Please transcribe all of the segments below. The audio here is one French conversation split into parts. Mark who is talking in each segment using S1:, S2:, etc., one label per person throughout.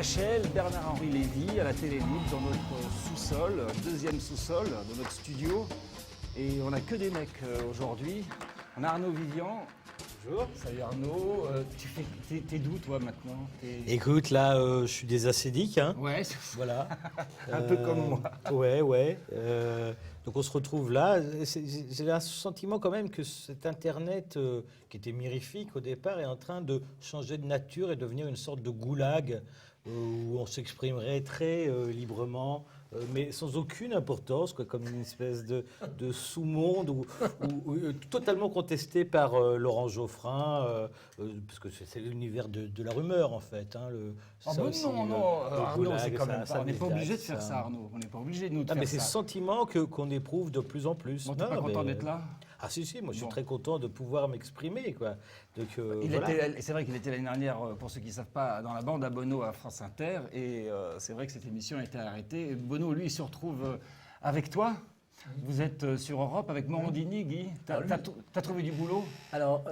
S1: BHL, Bernard-Henri Lévy, à la télé libre, dans notre sous-sol, deuxième sous-sol de notre studio. Et on n'a que des mecs aujourd'hui. On a Arnaud Vivian. Bonjour. Salut Arnaud. T'es d'où toi maintenant?
S2: Écoute, là, je suis des acédiques. Hein.
S1: Ouais,
S2: voilà.
S1: Un peu comme moi.
S2: Ouais. Donc on se retrouve là. J'ai un sentiment quand même que cet Internet, qui était mirifique au départ, est en train de changer de nature et devenir une sorte de goulag où on s'exprimerait très librement, mais sans aucune importance, quoi, comme une espèce de sous-monde totalement contesté par Laurent Geoffrin, parce que c'est l'univers de la rumeur, en fait. Hein,
S1: non, Arnaud, c'est quand même
S2: ça
S1: pas. On n'est pas obligé de faire ça, Arnaud. On n'est pas obligé de nous faire
S2: mais
S1: ça.
S2: c'est ce sentiment qu'on éprouve de plus en plus.
S1: Bon, t'es pas content d'être là?
S2: Ah si, moi je suis très content de pouvoir m'exprimer, quoi. Donc,
S1: c'est vrai qu'il était l'année dernière, pour ceux qui ne savent pas, dans la bande à Bono à France Inter, et c'est vrai que cette émission a été arrêtée. Et Bono, lui, il se retrouve avec toi. Vous êtes sur Europe avec Morandini, Guy. T'as trouvé du boulot?
S3: Alors,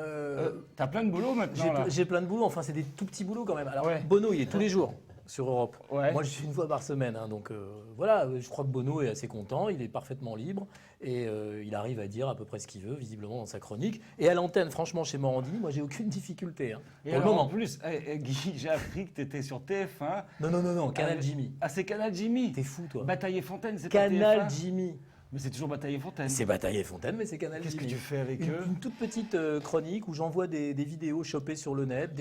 S1: t'as plein de boulot maintenant là.
S3: J'ai plein de boulot, enfin c'est des tout petits boulots quand même. Alors
S1: Ouais.
S3: Bono, il est tous les jours sur Europe.
S1: Ouais.
S3: Moi je suis une fois par semaine, hein, donc voilà, je crois que Bono est assez content, il est parfaitement libre et il arrive à dire à peu près ce qu'il veut, visiblement dans sa chronique. Et à l'antenne, franchement, chez Morandini, moi j'ai aucune difficulté. Hein,
S1: Et
S3: pour
S1: alors,
S3: le moment.
S1: en plus, Guy, j'ai appris que t'étais sur TF1.
S3: Non, Canal Jimmy.
S1: Ah, c'est Canal Jimmy.
S3: T'es fou toi.
S1: Bataille et Fontaine, c'est pas
S3: Canal
S1: TF1.
S3: Jimmy.
S1: Mais c'est toujours Bataille et Fontaine.
S3: C'est Bataille et Fontaine, mais c'est Canal
S1: Qu'est-ce
S3: Jimmy.
S1: que tu fais avec eux?
S3: Une toute petite chronique où j'envoie des vidéos chopées sur le net.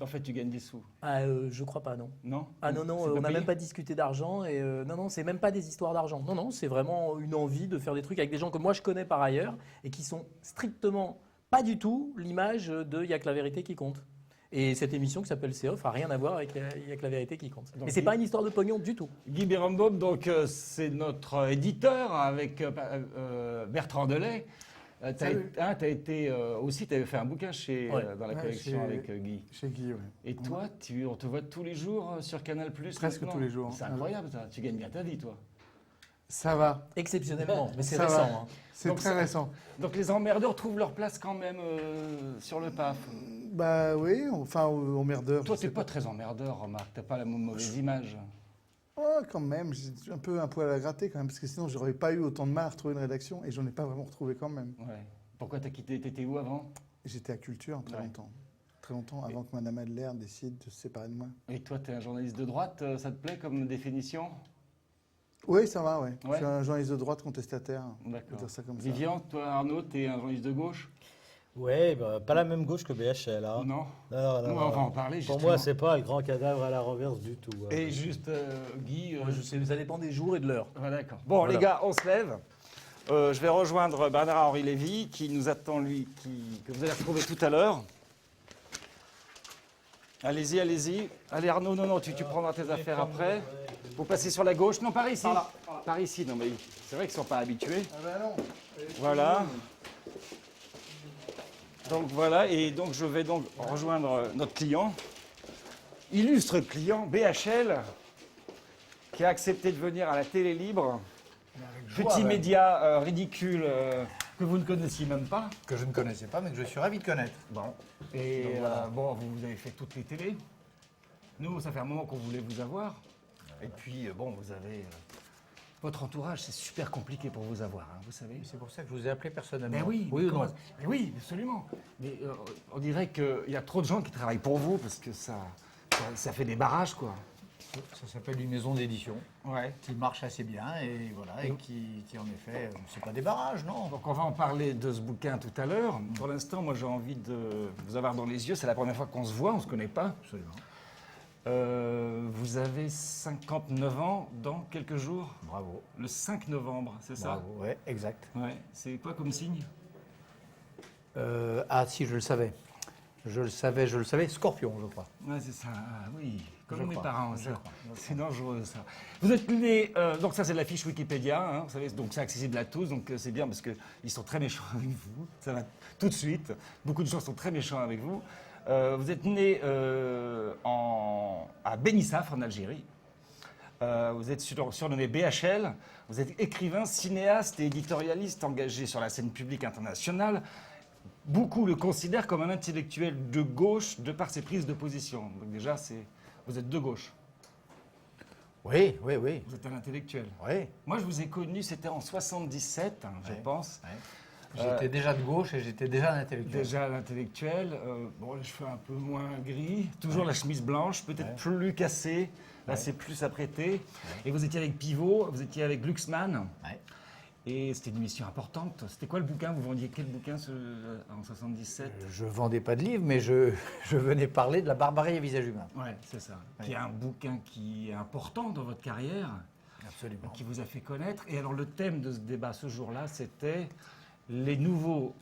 S1: En fait, tu gagnes des sous.
S3: Ah, je crois pas, non.
S1: Non?
S3: Ah non,
S1: C'est
S3: on n'a
S1: payé?
S3: même pas discuté d'argent et non, c'est même pas des histoires d'argent. Non, c'est vraiment une envie de faire des trucs avec des gens que moi je connais par ailleurs et qui sont strictement pas du tout l'image de Y a que la vérité qui compte. Et cette émission qui s'appelle C'est Off a rien à voir avec Y a que la vérité qui compte.
S1: Donc,
S3: et c'est pas une histoire de pognon du tout.
S1: Guy Berenbaum, donc c'est notre éditeur avec Bertrand Delay. T'as été aussi, t'avais fait un bouquin dans la collection avec Guy.
S4: Chez Guy, oui.
S1: Et toi, on te voit tous les jours sur Canal+.
S4: Presque
S1: maintenant.
S4: tous les jours.
S1: C'est incroyable, ça. Tu gagnes bien ta vie, toi.
S4: Ça va.
S3: Exceptionnellement, mais c'est
S4: Ça
S3: récent.
S4: va.
S3: Hein.
S4: C'est
S1: Donc
S4: très
S1: ça-
S4: récent.
S1: Donc les emmerdeurs trouvent leur place quand même sur le PAF.
S4: Bah oui, enfin, emmerdeur.
S1: Toi,
S4: je
S1: t'es
S4: sais
S1: pas très emmerdeur, remarque. T'as pas la mauvaise image.
S4: Oh, quand même, j'ai un peu un poil à gratter quand même, parce que sinon, j'aurais pas eu autant de mal à retrouver une rédaction et j'en ai pas vraiment retrouvé quand même.
S1: Ouais. Pourquoi t'as quitté? T'étais où avant?
S4: J'étais à Culture très
S1: Ouais.
S4: longtemps. Très longtemps, avant que Madame Adler décide de se séparer de moi.
S1: Et toi, t'es un journaliste de droite, ça te plaît comme définition?
S4: Oui, ça va, ouais.
S1: Ouais.
S4: Je suis un journaliste de droite contestataire. On peut
S1: D'accord.
S4: dire ça comme ça.
S1: Vivian, toi Arnaud, t'es un journaliste de gauche?
S2: Ouais, pas la même gauche que BHL. Hein.
S1: Non.
S2: Non.
S1: On va en parler
S2: Pour
S1: justement.
S2: moi, c'est pas le grand cadavre à la renverse du tout. hein.
S1: Et juste, Guy...
S3: Moi, je sais, ça dépend des jours et de l'heure.
S1: D'accord. Bon,
S2: Voilà.
S1: les gars, on se lève. Je vais rejoindre Bernard-Henri Lévy, qui nous attend, lui, que vous allez retrouver tout à l'heure. Allez-y. Allez Arnaud, non, tu prendras tes affaires après. Vous passez sur la gauche. Non, par ici. Par ici, non mais c'est vrai qu'ils ne sont pas habitués.
S4: Ah bah non.
S1: Voilà. Donc voilà, et donc je vais donc rejoindre notre client, illustre client, BHL, qui a accepté de venir à la télé libre. Petit média ridicule que vous ne connaissiez même pas.
S5: Que je ne connaissais pas, mais que je suis ravi de connaître.
S1: Bon. Et bon, vous avez fait toutes les télés. Nous, ça fait un moment qu'on voulait vous avoir. Et puis, bon, vous avez... votre entourage, c'est super compliqué pour vous avoir, hein, vous savez.
S5: C'est pour ça que je vous ai appelé personnellement.
S1: Ben oui,
S5: oui ou non?
S1: mais oui, absolument. Mais on dirait qu'il y a trop de gens qui travaillent pour vous parce que ça fait des barrages, quoi.
S5: Ça s'appelle une maison d'édition
S1: Ouais.
S5: qui marche assez bien et voilà, et qui en effet, c'est pas des barrages, non.
S1: Donc on va en parler de ce bouquin tout à l'heure. Pour l'instant, moi j'ai envie de vous avoir dans les yeux. C'est la première fois qu'on se voit, on ne se connaît pas.
S5: Absolument.
S1: Vous avez 59 ans dans quelques jours.
S5: Bravo.
S1: Le 5 novembre, c'est ça?
S5: Bravo, ouais, exact.
S1: Ouais. C'est quoi comme signe?
S5: Ah si, je le savais. Je le savais. Scorpion, je crois.
S1: Ouais, c'est ça. Ah, oui, comme
S5: Je
S1: mes
S5: crois,
S1: parents,
S5: je
S1: ça.
S5: crois.
S1: C'est dangereux, ça. Vous êtes né, donc ça c'est la fiche Wikipédia, hein, vous savez, donc c'est accessible à tous, donc c'est bien parce qu'ils sont très méchants avec vous, ça va tout de suite. Beaucoup de gens sont très méchants avec vous. Vous êtes né à Benissafre, en Algérie. Vous êtes surnommé BHL. Vous êtes écrivain, cinéaste et éditorialiste engagé sur la scène publique internationale. Beaucoup le considèrent comme un intellectuel de gauche de par ses prises de position. Donc déjà, vous êtes de gauche.
S5: Oui, oui, oui.
S1: Vous êtes un intellectuel.
S5: Oui.
S1: Moi, je vous ai connu, c'était en 77, je
S5: Ouais.
S1: pense.
S5: Ouais. J'étais déjà de gauche et j'étais déjà un intellectuel.
S1: Déjà à l'intellectuel, bon, les cheveux un peu moins gris, toujours la chemise blanche, peut-être plus cassée, là c'est plus apprêté. Et vous étiez avec Pivot, vous étiez avec Glucksmann,
S5: Ouais.
S1: et c'était une émission importante. C'était quoi le bouquin? Vous vendiez quel bouquin en 77?
S5: Je vendais pas de livres, mais je venais parler de la barbarie à visage humain.
S1: Ouais, c'est ça. Qui est un bouquin qui est important dans votre carrière,
S5: Absolument.
S1: qui vous a fait connaître. Et alors le thème de ce débat ce jour-là, c'était les nouveaux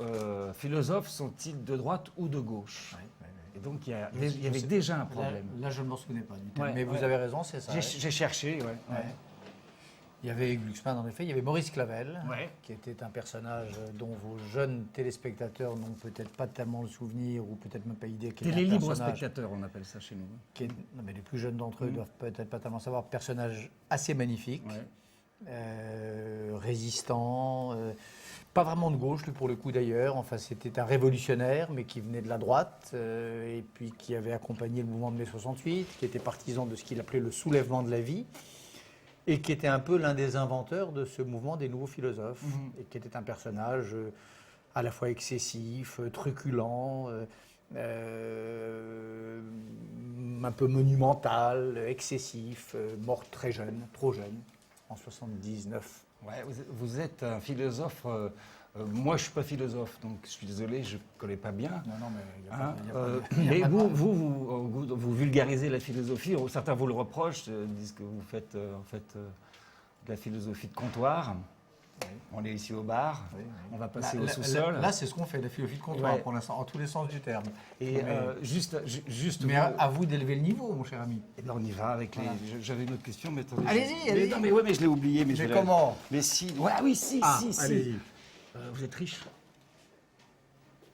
S1: philosophes sont-ils de droite ou de gauche?
S5: Ouais, ouais, ouais.
S1: Et donc il y avait déjà un problème.
S5: Là, je ne m'en souvenais pas du tout.
S1: Ouais,
S5: mais vous
S1: ouais.
S5: avez raison, c'est ça.
S1: J'ai cherché, ouais.
S5: Ouais. Il y avait Glucksmann, en effet. Il y avait Maurice Clavel,
S1: Ouais.
S5: qui était un personnage dont vos jeunes téléspectateurs n'ont peut-être pas tellement le souvenir ou peut-être même pas idée. Qui était un
S1: Télélibre
S5: personnage
S1: spectateur, on appelle ça chez nous.
S5: qui est- non, mais les plus jeunes d'entre eux doivent peut-être pas tellement savoir. Personnage assez magnifique,
S1: Ouais.
S5: résistant, pas vraiment de gauche, lui, pour le coup d'ailleurs. Enfin, c'était un révolutionnaire, mais qui venait de la droite, et puis qui avait accompagné le mouvement de mai 68, qui était partisan de ce qu'il appelait le soulèvement de la vie, et qui était un peu l'un des inventeurs de ce mouvement des nouveaux philosophes, et qui était un personnage à la fois excessif, truculent, un peu monumental, excessif, mort très jeune, trop jeune, en 79.
S1: Ouais, vous êtes un philosophe. Moi, je suis pas philosophe, donc je suis désolé, je connais pas bien.
S5: Non, non, mais il n'y a
S1: Hein,
S5: pas de... il y a pas de- il y a
S1: mais
S5: pas de
S1: vous,
S5: mal.
S1: vous vulgarisez la philosophie. Certains vous le reprochent, disent que vous faites de la philosophie de comptoir.
S5: Oui.
S1: On est ici au bar,
S5: Oui, oui.
S1: on va passer
S5: Là,
S1: au sous-sol.
S5: Là, c'est ce qu'on fait, la philosophie de comptoir,
S1: Ouais.
S5: pour l'instant, en tous les sens du terme.
S1: Et
S5: Mais-
S1: juste
S5: Mais
S1: vous-
S5: à vous d'élever le niveau, mon cher ami.
S1: Eh ben, on y va avec les.
S5: Voilà.
S1: J'avais une autre question, mais attendez.
S5: Allez-y,
S1: Mais
S5: allez-y.
S1: Non, mais ouais, mais je l'ai oublié. Mais, je
S5: Mais
S1: vais
S5: comment
S1: Mais si. Ouais, ah oui, si,
S5: Ah,
S1: si, si.
S5: allez-y.
S1: Vous êtes riche.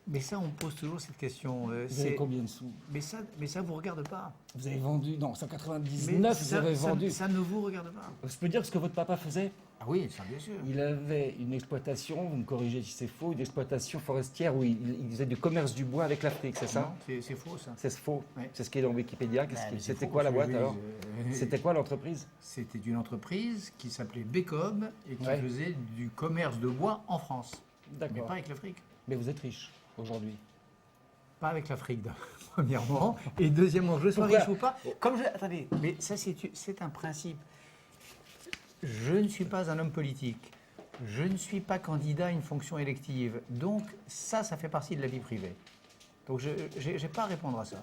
S5: Mais ça, on pose toujours cette question.
S1: Vous avez combien de sous?
S5: mais ça vous regarde pas.
S1: Vous avez vendu. Non,
S5: Mais
S1: 199, vous
S5: ça,
S1: avez
S5: ça-
S1: vendu.
S5: ça ne vous regarde pas.
S1: Je peux dire ce que votre papa faisait?
S5: Ah oui, ça bien sûr.
S1: Il avait une exploitation, vous me corrigez si c'est faux, une exploitation forestière où il faisait du commerce du bois avec l'Afrique, c'est ça?
S5: Non, c'est faux ça.
S1: C'est faux.
S5: Ouais.
S1: C'est ce qui est dans Wikipédia.
S5: Bah, mais c'est
S1: C'était
S5: faux,
S1: quoi la
S5: parce
S1: boîte
S5: que
S1: alors? C'était quoi l'entreprise?
S5: C'était une entreprise qui s'appelait Bécob et qui
S1: Ouais.
S5: faisait du commerce de bois en France. Mais
S1: D'accord.
S5: pas avec l'Afrique.
S1: Mais vous êtes riche aujourd'hui.
S5: Pas avec l'Afrique, premièrement. Et deuxièmement, je sois
S1: Pourquoi
S5: riche ou pas. Comme je... Attendez, mais ça, c'est un principe. Je ne suis pas un homme politique. Je ne suis pas candidat à une fonction élective. Donc, ça fait partie de la vie privée. Donc, je n'ai pas à répondre à ça.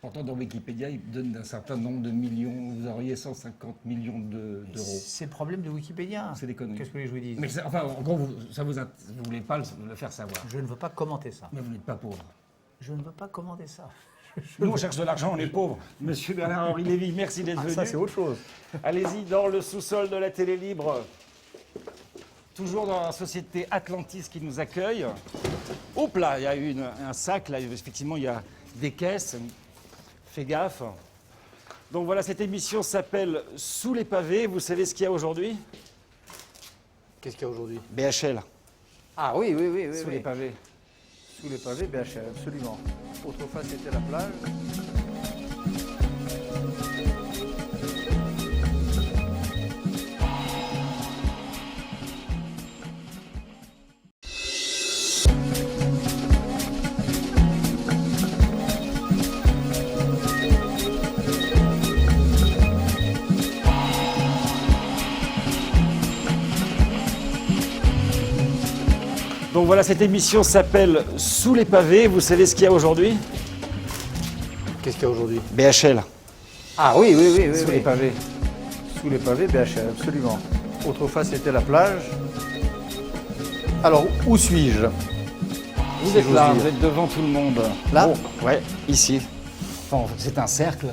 S1: Pourtant, dans Wikipédia, il donne un certain nombre de millions. Vous auriez 150 millions d'euros.
S5: C'est le problème de Wikipédia.
S1: C'est des conneries.
S5: Qu'est-ce que je vous dis
S1: Mais enfin, en gros, vous voulez pas le faire savoir.
S5: Je ne veux pas commenter ça.
S1: Mais vous n'êtes pas pauvre.
S5: Je ne veux pas commenter ça.
S1: Nous, on cherche de l'argent, on est pauvres. Monsieur Bernard-Henri Lévy, merci d'être venu.
S5: Ça, c'est autre chose.
S1: Allez-y dans le sous-sol de la télé libre. Toujours dans la société Atlantis qui nous accueille. Hop là, il y a un sac, là, effectivement, il y a des caisses. Fais gaffe. Donc voilà, cette émission s'appelle Sous les pavés. Vous savez ce qu'il y a aujourd'hui?
S5: Qu'est-ce qu'il y a aujourd'hui?
S1: BHL,
S5: Ah oui, oui, oui. oui,
S1: sous
S5: oui.
S1: les pavés.
S5: Sous les pavés, BHL, absolument. Autrefois, c'était la plage.
S1: Donc voilà, cette émission s'appelle Sous les pavés. Vous savez ce qu'il y a aujourd'hui?
S5: Qu'est-ce qu'il y a aujourd'hui?
S1: BHL,
S5: Ah oui, oui, oui. oui,
S1: sous
S5: oui.
S1: les pavés.
S5: Sous les pavés, BHL, absolument. Autrefois, c'était la plage. Alors, où suis-je?
S1: Vous
S5: Si
S1: êtes
S5: j'ose
S1: là,
S5: dire.
S1: vous êtes devant tout le monde.
S5: Là?
S1: Oh, ouais, ici. Enfin, c'est un cercle.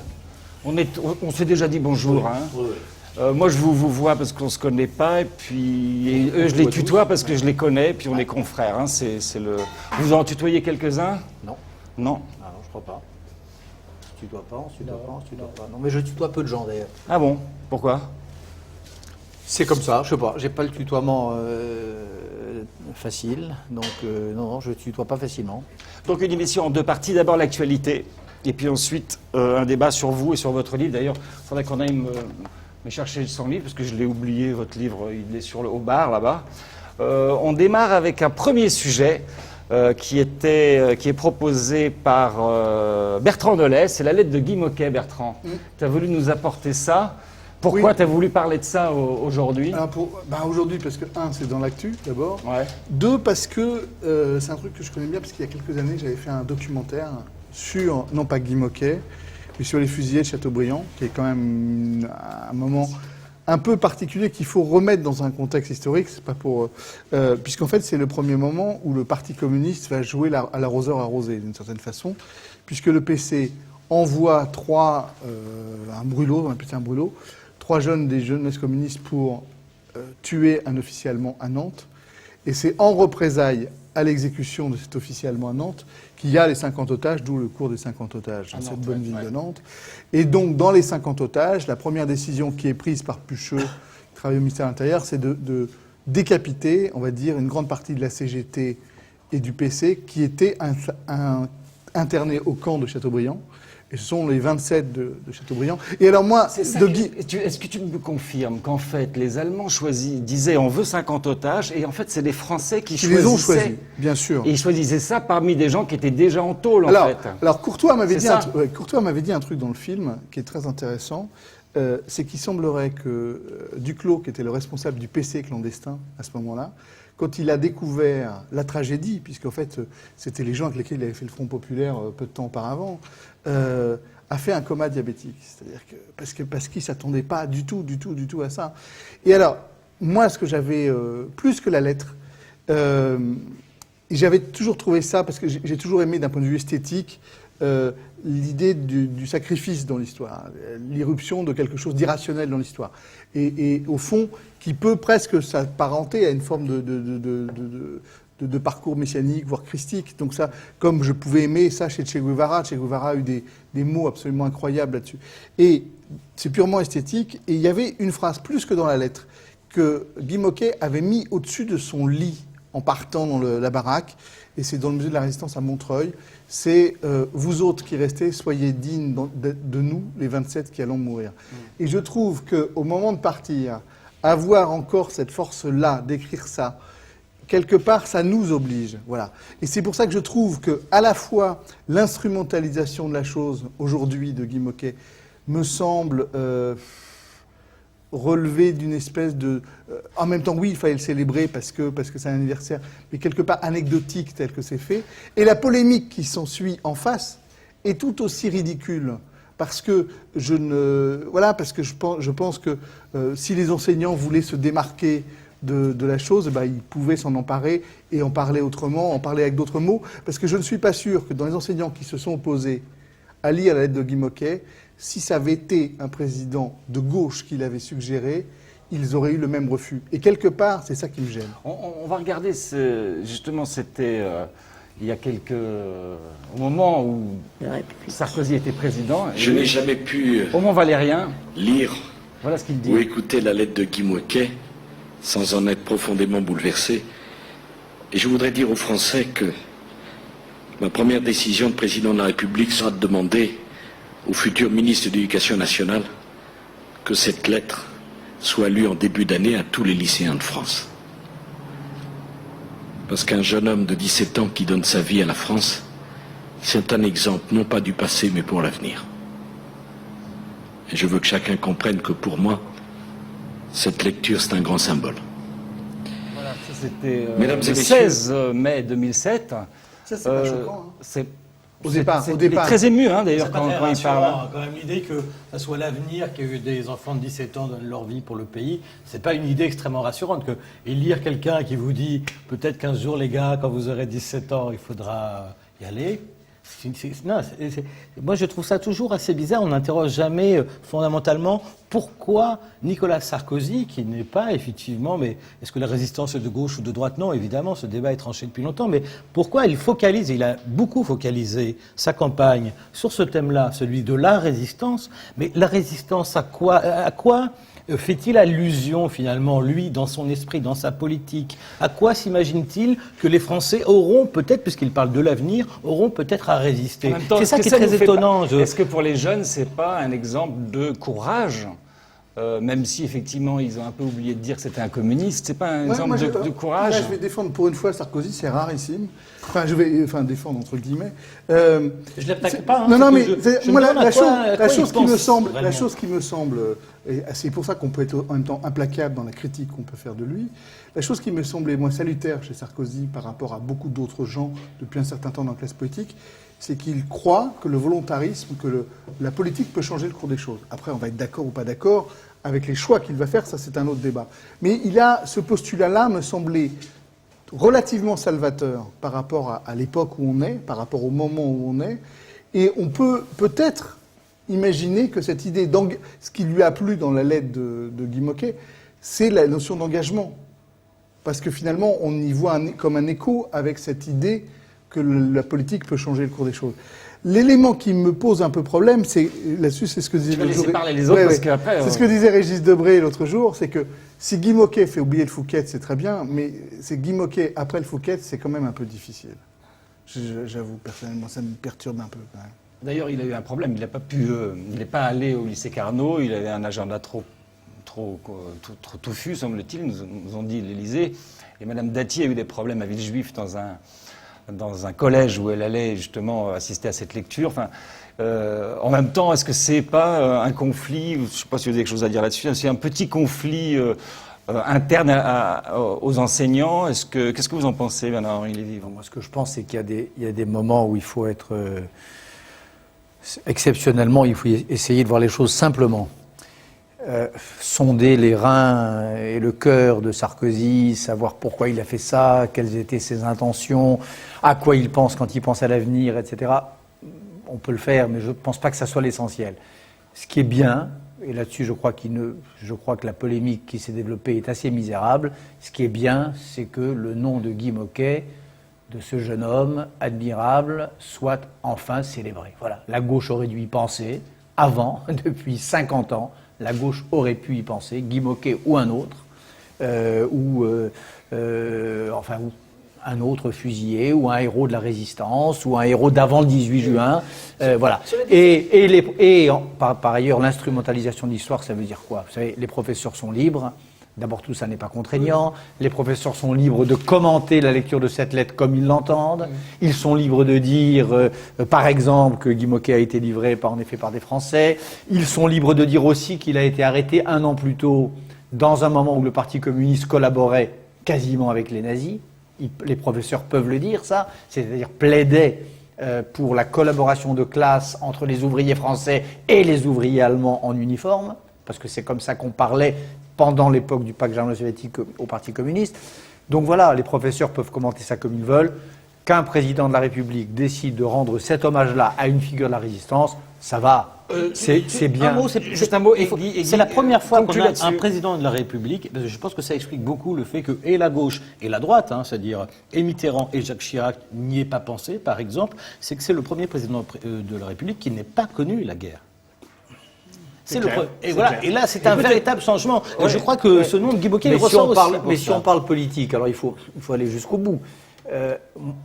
S1: On s'est déjà dit bonjour. Hein. Moi, je vous vois parce qu'on ne se connaît pas, et puis eux, je les tutoie parce que je les connais, puis on est confrères. Hein. C'est le... Vous en tutoyez quelques-uns?
S5: Non.
S1: Non.
S5: Ah non, je crois pas. On se tutoie pas, on se tutoie pas, on se tutoie pas. Non, mais je tutoie peu de gens d'ailleurs.
S1: Ah bon? Pourquoi?
S5: C'est comme ça, je sais pas. J'ai pas le tutoiement facile, donc non, je tutoie pas facilement.
S1: Donc une émission en deux parties. D'abord l'actualité, et puis ensuite un débat sur vous et sur votre livre. D'ailleurs, il faudrait qu'on aille me vais chercher son livre parce que je l'ai oublié, votre livre, il est au bar là-bas. On démarre avec un premier sujet qui est proposé par Bertrand Delay. C'est la lettre de Guy Môquet, Bertrand. Tu as voulu nous apporter ça. Pourquoi tu as voulu parler de ça aujourd'hui?
S4: Aujourd'hui, parce que, c'est dans l'actu, d'abord.
S1: Ouais.
S4: 2, parce que c'est un truc que je connais bien, parce qu'il y a quelques années, j'avais fait un documentaire sur, non pas Guy Môquet, mais sur les fusillés de Châteaubriand, qui est quand même un moment un peu particulier qu'il faut remettre dans un contexte historique. C'est pas pour, puisqu'en fait, c'est le premier moment où le Parti communiste va jouer à l'arroseur arrosé, d'une certaine façon, puisque le PC envoie un brûlot, on appelle ça un brûlot, 3 jeunes des jeunesses communistes pour tuer un officier allemand à Nantes. Et c'est en représailles à l'exécution de cet officier allemand à Nantes qu'il y a les 50 otages, d'où le cours des 50 otages dans cette bonne ville de Nantes. Et donc, dans les 50 otages, la première décision qui est prise par Pucheux, qui travaille au ministère de l'Intérieur, c'est de décapiter, on va dire, une grande partie de la CGT et du PC qui étaient internés au camp de Châteaubriand. Et ce sont les 27 de Châteaubriand. Et alors moi,
S1: est-ce que tu me confirmes qu'en fait, les Allemands disaient on veut 50 otages, et en fait, c'est les Français qui choisissaient.
S4: Les ont choisis, bien sûr.
S1: Et ils choisissaient ça parmi des gens qui étaient déjà en tôle, en fait.
S4: Alors Courtois m'avait dit un truc dans le film qui est très intéressant. C'est qu'il semblerait que Duclos, qui était le responsable du PC clandestin à ce moment-là, quand il a découvert la tragédie, puisqu'en fait, c'était les gens avec lesquels il avait fait le Front populaire peu de temps auparavant, a fait un coma diabétique. C'est-à-dire que parce qu'il ne s'attendait pas du tout à ça. Et alors, moi, ce que j'avais, plus que la lettre, j'avais toujours trouvé ça, parce que j'ai toujours aimé d'un point de vue esthétique, l'idée du sacrifice dans l'histoire, l'irruption de quelque chose d'irrationnel dans l'histoire. Et au fond, qui peut presque s'apparenter à une forme de parcours messianique, voire christique. Donc ça, comme je pouvais aimer ça chez Che Guevara a eu des mots absolument incroyables là-dessus. Et c'est purement esthétique. Et il y avait une phrase, plus que dans la lettre, que Guy Môquet avait mis au-dessus de son lit en partant dans la baraque. Et c'est dans le musée de la Résistance à Montreuil. C'est vous autres qui restez, soyez dignes de nous, les 27 qui allons mourir. Et je trouve qu'au moment de partir, avoir encore cette force-là d'écrire ça, quelque part, ça nous oblige. Voilà. Et c'est pour ça que je trouve qu'à la fois l'instrumentalisation de la chose aujourd'hui de Guy Môquet me semble relever d'une espèce de... en même temps, oui, il fallait le célébrer parce que c'est un anniversaire, mais quelque part anecdotique tel que c'est fait. Et la polémique qui s'ensuit en face est tout aussi ridicule. Parce que je pense que si les enseignants voulaient se démarquer de la chose, ils pouvaient s'en emparer et en parler autrement, en parler avec d'autres mots. Parce que je ne suis pas sûr que dans les enseignants qui se sont opposés à lire la lettre de Guy Môquet, si ça avait été un président de gauche qui l'avait suggéré, ils auraient eu le même refus. Et quelque part, c'est ça qui me gêne.
S1: On va regarder, justement, c'était il y a au moment où Sarkozy était président.
S6: Je n'ai jamais pu
S1: au moment Valérien,
S6: lire
S1: voilà ce qu'il dit.
S6: ou écouter la lettre de Guy Môquet sans en être profondément bouleversé. Et je voudrais dire aux Français que ma première décision de président de la République sera de demander au futur ministre de l'Éducation nationale que cette lettre soit lue en début d'année à tous les lycéens de France. Parce qu'un jeune homme de 17 ans qui donne sa vie à la France, c'est un exemple non pas du passé mais pour l'avenir. Et je veux que chacun comprenne que pour moi, cette lecture c'est un grand symbole.
S1: Voilà, ça c'était
S6: Mesdames
S1: le
S6: et messieurs,
S1: 16 mai 2007.
S4: Ça, c'est pas choquant.
S1: Au
S4: départ.
S1: Il est très ému, d'ailleurs,
S2: C'est
S1: quand
S2: pas très
S1: il
S2: rassurant,
S1: parle.
S2: quand même l'idée que ça soit l'avenir, que des enfants de 17 ans donnent leur vie pour le pays, c'est pas une idée extrêmement rassurante. Et lire quelqu'un qui vous dit peut-être qu'un jour, les gars, quand vous aurez 17 ans, il faudra y aller. Moi, je trouve ça toujours assez bizarre. On n'interroge jamais fondamentalement pourquoi Nicolas Sarkozy, qui n'est pas effectivement, mais est-ce que la résistance est de gauche ou de droite? Non, évidemment, ce débat est tranché depuis longtemps. Mais pourquoi il a beaucoup focalisé sa campagne sur ce thème-là, celui de la résistance. Mais la résistance à quoi fait-il allusion, finalement, lui, dans son esprit, dans sa politique? À quoi s'imagine-t-il que les Français auront peut-être, puisqu'il parle de l'avenir, auront peut-être à résister? C'est ça qui est très étonnant.
S1: Est-ce que pour les jeunes, c'est pas un exemple de courage même si effectivement ils ont un peu oublié de dire que c'était un communiste. C'est pas un
S4: Ouais,
S1: exemple
S4: moi,
S1: de courage?
S4: Là, je vais défendre pour une fois Sarkozy, c'est rarissime. Enfin, je vais défendre entre guillemets.
S2: Je l'attaque pas. Hein,
S4: Non, mais
S2: je
S4: moi,
S2: me demande
S4: la chose qui me semble,
S2: vraiment.
S4: et c'est pour ça qu'on peut être en même temps implacable dans la critique qu'on peut faire de lui. La chose qui me semblait moins salutaire chez Sarkozy par rapport à beaucoup d'autres gens depuis un certain temps dans la classe politique, c'est qu'il croit que le volontarisme, la politique peut changer le cours des choses. Après, on va être d'accord ou pas d'accord avec les choix qu'il va faire, ça c'est un autre débat. Mais ce postulat-là me semblait relativement salvateur par rapport à l'époque où on est, par rapport au moment où on est, et on peut peut-être imaginer que cette idée, ce qui lui a plu dans la lettre de Guy Môquet, c'est la notion d'engagement. Parce que finalement, on y voit comme un écho avec cette idée que la politique peut changer le cours des choses. L'élément qui me pose un peu problème, là-dessus, c'est ce que disait...
S1: Je vais laisser parler les autres parce qu'après...
S4: C'est ce que disait Régis Debray l'autre jour, c'est que si Guy Môquet fait oublier le Fouquet, c'est très bien, mais c'est Guy Môquet après le Fouquet, c'est quand même un peu difficile. J'avoue, personnellement, ça me perturbe un peu quand même.
S1: D'ailleurs, il a eu un problème. Il n'a pas pu... il n'est pas allé au lycée Carnot. Il avait un agenda trop touffu, semble-t-il, nous ont dit l'Élysée. Et Madame Dati a eu des problèmes à Villejuif dans un collège où elle allait justement assister à cette lecture. Enfin, en même temps, est-ce que c'est pas un conflit, je ne sais pas si vous avez quelque chose à dire là-dessus, c'est un petit conflit interne aux enseignants. Qu'est-ce que vous en pensez, Bernard-Henri Lévy?
S5: Moi, ce que je pense, c'est qu'il y a des moments où il faut être... exceptionnellement, il faut essayer de voir les choses simplement. Sonder les reins et le cœur de Sarkozy, savoir pourquoi il a fait ça, quelles étaient ses intentions, à quoi il pense quand il pense à l'avenir, etc. On peut le faire, mais je ne pense pas que ça soit l'essentiel. Ce qui est bien, et là-dessus je crois que la polémique qui s'est développée est assez misérable, ce qui est bien, c'est que le nom de Guy Môquet, de ce jeune homme admirable, soit enfin célébré. Voilà. La gauche aurait dû y penser avant, depuis 50 ans. La gauche aurait pu y penser, Guy Môquet ou un autre, ou un autre fusillé, ou un héros de la résistance, ou un héros d'avant le 18 juin. Voilà. Par ailleurs, l'instrumentalisation de l'histoire, ça veut dire quoi? Vous savez, les professeurs sont libres. D'abord, tout ça n'est pas contraignant. Les professeurs sont libres de commenter la lecture de cette lettre comme ils l'entendent. Ils sont libres de dire, par exemple, que Guy Môquet a été livré par des Français. Ils sont libres de dire aussi qu'il a été arrêté 1 an plus tôt, dans un moment où le Parti communiste collaborait quasiment avec les nazis. Les professeurs peuvent le dire, ça. C'est-à-dire plaidaient pour la collaboration de classe entre les ouvriers français et les ouvriers allemands en uniforme, parce que c'est comme ça qu'on parlait pendant l'époque du pacte germano-soviétique au Parti communiste. Donc voilà, les professeurs peuvent commenter ça comme ils veulent. Qu'un président de la République décide de rendre cet hommage-là à une figure de la résistance, ça va. C'est bien.
S2: Un mot,
S1: Juste un mot.
S2: C'est la première fois qu'on
S1: conclue
S2: a
S1: là-dessus.
S2: un président de la République, parce que je pense que ça explique beaucoup le fait que et la gauche et la droite, c'est-à-dire et Mitterrand et Jacques Chirac n'y aient pas pensé, par exemple, c'est que c'est le premier président de la République qui n'ait pas connu la guerre. Et voilà. Et là, c'est un véritable changement. Et je crois que ce nom de Guy Môquet ressort aussi.
S5: Mais si on parle politique, alors il faut aller jusqu'au bout.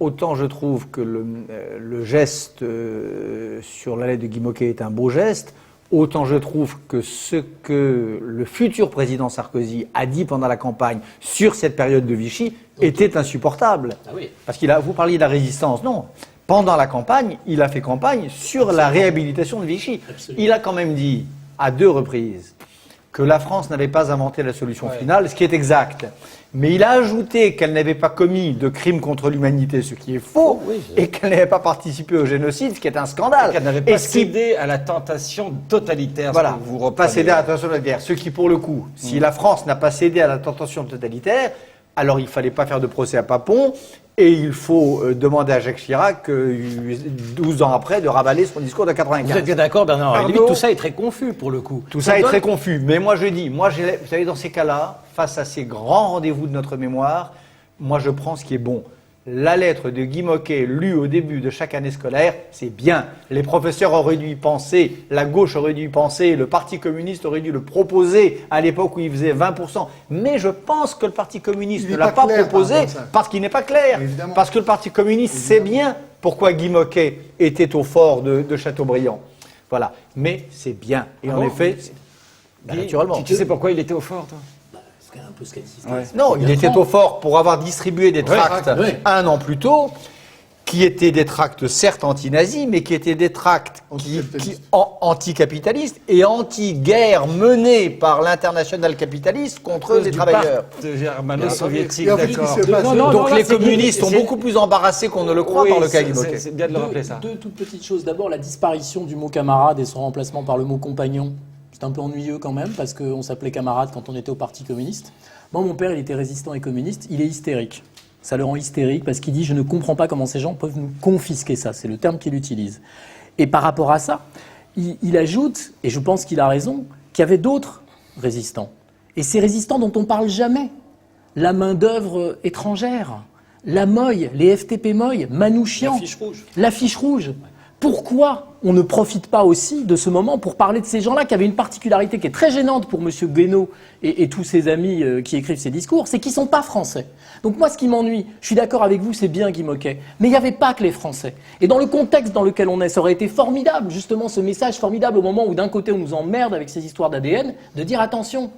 S5: Autant je trouve que le geste sur la lettre de Guy Môquet est un beau geste, autant je trouve que ce que le futur président Sarkozy a dit pendant la campagne sur cette période de Vichy était insupportable.
S2: Ah oui.
S5: Parce vous parliez de la résistance, non. Pendant la campagne, il a fait campagne sur la réhabilitation de Vichy. Il a quand même dit à 2 reprises que la France n'avait pas inventé la solution finale, ce qui est exact. Mais il a ajouté qu'elle n'avait pas commis de crimes contre l'humanité, ce qui est faux, et qu'elle n'avait pas participé au génocide, ce qui est un scandale.
S1: Qu'elle n'avait pas cédé à la tentation totalitaire.
S5: Voilà,
S1: que vous
S5: pas cédé à la tentation totalitaire. Ce qui, pour le coup, si la France n'a pas cédé à la tentation totalitaire, alors il ne fallait pas faire de procès à Papon, et il faut demander à Jacques Chirac, 12 ans après, de ravaler son discours de 95.
S2: Vous êtes bien d'accord, Bernard Henri Lévy, tout ça est très confus pour le coup.
S5: Tout ça est très confus. Mais moi je dis, vous savez, dans ces cas-là, face à ces grands rendez-vous de notre mémoire, moi je prends ce qui est bon. La lettre de Guy Môquet lue au début de chaque année scolaire, c'est bien. Les professeurs auraient dû y penser, la gauche aurait dû y penser, le Parti communiste aurait dû le proposer à l'époque où il faisait 20%. Mais je pense que le Parti communiste ne l'a pas proposé parce qu'il n'est pas clair.
S4: Évidemment.
S5: Parce que le Parti communiste sait bien pourquoi Guy Môquet était au fort de Chateaubriand. Voilà. Mais c'est bien. Et en effet... Bah, naturellement.
S1: Tu sais pourquoi il était au fort, toi?
S3: C'est un peu ce qu'a dit.
S1: Ouais.
S5: Non, il était au fort pour avoir distribué des tracts
S3: ouais.
S5: un an plus tôt, qui étaient des tracts certes anti-nazis, mais qui étaient des tracts anticapitalistes et anti-guerre menée par l'international capitaliste contre les travailleurs.
S1: Germano-soviétique,
S4: Et en fait, ce qui
S1: d'accord.
S4: se passe,
S5: Donc
S1: là,
S5: les
S1: c'est
S5: communistes sont
S1: c'est-
S5: beaucoup plus embarrassés qu'on ne le croit
S1: Oui,
S5: par le cas
S1: c'est-
S5: Guy-Moquet.
S1: c'est bien de le rappeler, ça.
S3: Deux toutes petites choses. D'abord, la disparition du mot camarade et son remplacement par le mot compagnon. C'est un peu ennuyeux quand même, parce qu'on s'appelait camarade quand on était au Parti communiste. Moi, mon père, il était résistant et communiste. Il est hystérique. Ça le rend hystérique parce qu'il dit « je ne comprends pas comment ces gens peuvent nous confisquer ça ». C'est le terme qu'il utilise. Et par rapport à ça, il ajoute, et je pense qu'il a raison, qu'il y avait d'autres résistants. Et ces résistants dont on ne parle jamais. La main-d'œuvre étrangère, la Moy, les FTP Moy, Manouchian, la fiche rouge. Pourquoi on ne profite pas aussi de ce moment pour parler de ces gens-là qui avaient une particularité qui est très gênante pour M. Guénaud et tous ses amis qui écrivent ces discours, c'est qu'ils ne sont pas français. Donc moi, ce qui m'ennuie, je suis d'accord avec vous, c'est bien Guy Moquet, mais il n'y avait pas que les Français. Et dans le contexte dans lequel on est, ça aurait été formidable, justement ce message formidable au moment où d'un côté on nous emmerde avec ces histoires d'ADN, de dire attention,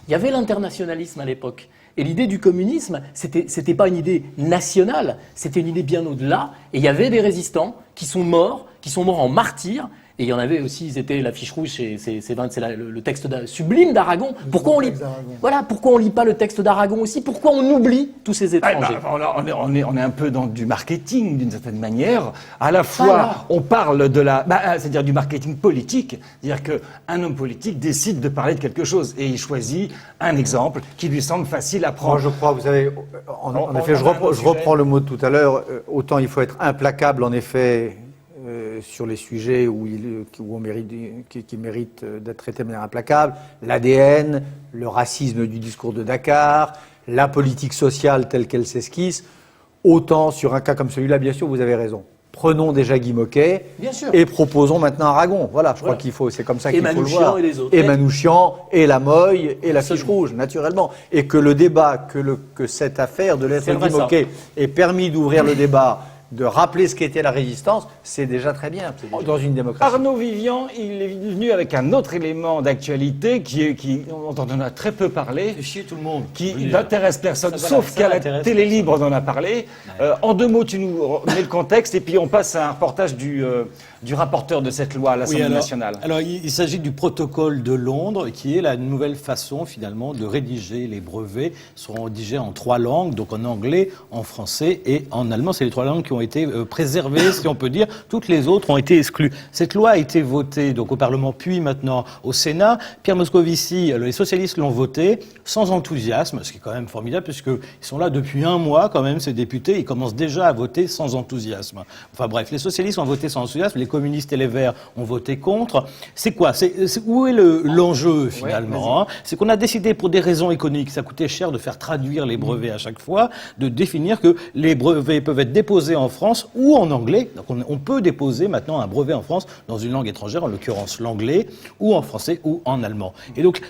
S3: il y avait l'internationalisme à l'époque. Et l'idée du communisme, c'était pas une idée nationale, c'était une idée bien au-delà. Et il y avait des résistants qui sont morts en martyrs. Et il y en avait aussi, ils étaient la fiche rouge, c'est le texte sublime d'Aragon. Pourquoi on lit pas le texte d'Aragon aussi? Pourquoi on oublie tous ces étrangers?
S1: On est un peu dans du marketing d'une certaine manière. À la fois,
S3: Voilà.
S1: on parle de c'est-à-dire du marketing politique, c'est-à-dire qu'un homme politique décide de parler de quelque chose et il choisit un exemple qui lui semble facile à
S5: Moi,
S1: prendre.
S5: je crois, vous savez, en effet, je reprends le mot de tout à l'heure. Autant il faut être implacable, en effet, sur les sujets qui méritent d'être traités de manière implacable. L'ADN, le racisme du discours de Dakar, la politique sociale telle qu'elle s'esquisse. Autant sur un cas comme celui-là, bien sûr, vous avez raison. Prenons déjà Guy Moquet
S3: Bien sûr.
S5: et proposons maintenant Aragon. Voilà, je crois qu'il faut, c'est comme ça
S3: Et
S5: qu'il faut le
S3: Manouchian
S5: voir.
S3: et les autres.
S5: Et Manouchian, et la Moy, et la fiche rouge, naturellement. Et que le débat, que cette affaire de lettre
S3: C'est vrai,
S5: Guy Moquet ait permis d'ouvrir le débat, de rappeler ce qu'était la résistance, c'est déjà très bien dans une démocratie.
S1: Arnaud Vivian, il est venu avec un autre élément d'actualité dont on a très peu parlé,
S2: Chier tout le monde.
S1: qui n'intéresse personne,
S2: Ça,
S1: sauf
S2: ça
S1: qu'à la
S2: intéresse
S1: télé libre, on en a parlé. En 2 mots, tu nous mets le contexte et puis on passe à un reportage du rapporteur de cette loi à l'Assemblée nationale.
S2: Alors, il s'agit du protocole de Londres, qui est la nouvelle façon, finalement, de rédiger les brevets. Ils seront rédigés en 3 langues, donc en anglais, en français et en allemand. C'est les 3 langues qui ont été préservées, si on peut dire. Toutes les autres ont été exclues. Cette loi a été votée donc, au Parlement, puis maintenant au Sénat. Pierre Moscovici, les socialistes l'ont votée sans enthousiasme, ce qui est quand même formidable, puisqu'ils sont là depuis 1 mois, quand même, ces députés. Ils commencent déjà à voter sans enthousiasme. Enfin bref, les socialistes ont voté sans enthousiasme, les communistes et les Verts ont voté contre. C'est quoi? Où est l'enjeu, finalement, C'est qu'on a décidé, pour des raisons économiques, ça coûtait cher de faire traduire les brevets à chaque fois, de définir que les brevets peuvent être déposés en France ou en anglais. Donc on peut déposer maintenant un brevet en France dans une langue étrangère, en l'occurrence l'anglais, ou en français ou en allemand. Et donc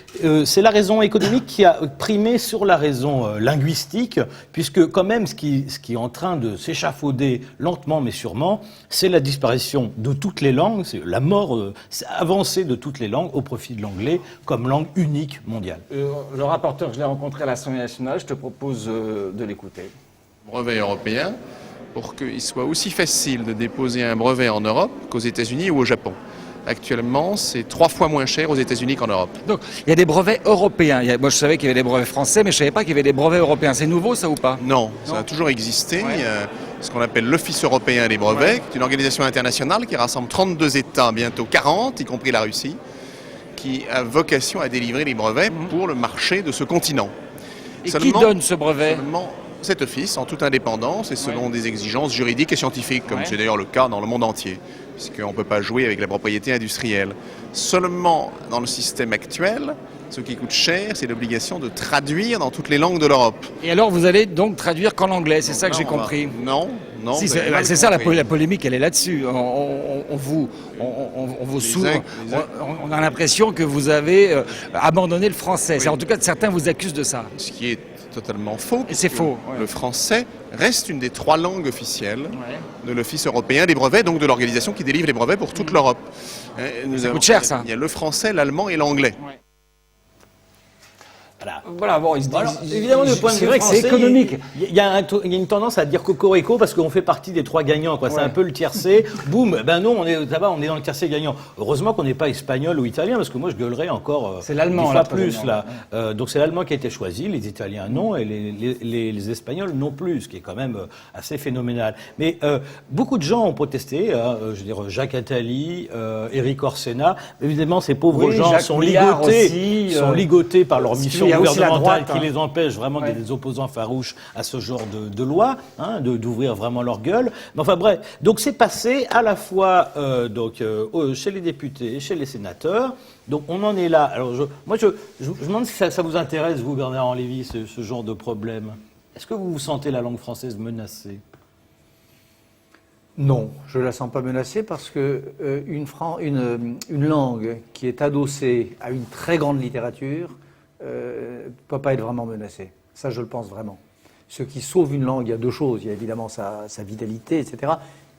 S2: c'est la raison économique qui a primé sur la raison linguistique, puisque quand même ce qui est en train de s'échafauder lentement mais sûrement, c'est la disparition de toutes les langues, c'est la mort avancée de toutes les langues au profit de l'anglais comme langue unique mondiale.
S1: Le rapporteur, je l'ai rencontré à l'Assemblée nationale, je te propose de l'écouter.
S7: Brevet européen pour qu'il soit aussi facile de déposer un brevet en Europe qu'aux États-Unis ou au Japon. Actuellement, c'est 3 fois moins cher aux États-Unis qu'en Europe.
S1: Donc, il y a des brevets européens. Moi, je savais qu'il y avait des brevets français, mais je ne savais pas qu'il y avait des brevets européens. C'est nouveau, ça, ou pas?
S7: Non, ça a toujours existé.
S1: Ouais.
S7: Il y a ce qu'on appelle l'Office européen des brevets, qui est une organisation internationale qui rassemble 32 États, bientôt 40, y compris la Russie, qui a vocation à délivrer les brevets pour le marché de ce continent.
S1: Et qui donne ce brevet?
S7: Seulement cet office, en toute indépendance et selon des exigences juridiques et scientifiques, comme c'est d'ailleurs le cas dans le monde entier, puisqu'on ne peut pas jouer avec la propriété industrielle. Seulement, dans le système actuel, ce qui coûte cher, c'est l'obligation de traduire dans toutes les langues de l'Europe.
S1: Et alors, vous allez donc traduire qu'en anglais, c'est ça que j'ai compris?
S7: Non.
S1: Si,
S7: vous avez mal
S1: c'est ça
S7: compris.
S1: la polémique, elle est là-dessus. On vous on a l'impression que vous avez abandonné le français.
S7: Oui.
S1: En tout cas, certains vous accusent de ça.
S7: Ce qui est totalement faux.
S1: Et c'est
S7: puisque
S1: faux, ouais.
S7: Le français reste une des 3 langues officielles de l'Office européen des brevets, donc de l'organisation qui délivre les brevets pour toute l'Europe.
S1: Ça coûte cher, ça.
S7: Il y a le français, l'allemand et l'anglais.
S1: Ouais. Voilà, bon,
S2: Alors, évidemment, du point de
S1: c'est
S2: vue
S1: vrai que
S2: français,
S1: c'est économique.
S2: Il y a une tendance à dire cocorico parce qu'on fait partie des 3 gagnants. C'est un peu le tiercé. Boum, ben non, on est dans le tiercé gagnant. Heureusement qu'on n'est pas espagnol ou italien parce que moi, je gueulerais encore
S1: C'est l'allemand,
S2: 10 fois
S1: là,
S2: plus.
S1: troisièmement.
S2: Là. Donc c'est l'allemand qui a été choisi, les Italiens non, et les Espagnols non plus, ce qui est quand même assez phénoménal. Mais beaucoup de gens ont protesté. Je veux dire, Jacques Attali, Éric Orsena. Évidemment, ces pauvres
S1: Oui,
S2: gens
S1: Jacques
S2: sont
S1: Millard
S2: ligotés,
S1: aussi,
S2: sont ligotés par leur mission
S1: il y a aussi la
S2: gouvernementale
S1: droite,
S2: qui les empêche vraiment d'être des opposants farouches à ce genre de loi, d'ouvrir vraiment leur gueule. Mais enfin bref, donc c'est passé à la fois chez les députés et chez les sénateurs. Donc on en est là. Alors je me demande si ça vous intéresse, vous, Bernard Lévy, ce genre de problème. Est-ce que vous vous sentez la langue française menacée?
S5: Non, je ne la sens pas menacée parce que une langue qui est adossée à une très grande littérature ne peut pas être vraiment menacée. Ça, je le pense vraiment. Ce qui sauve une langue, il y a 2 choses. Il y a évidemment sa vitalité, etc.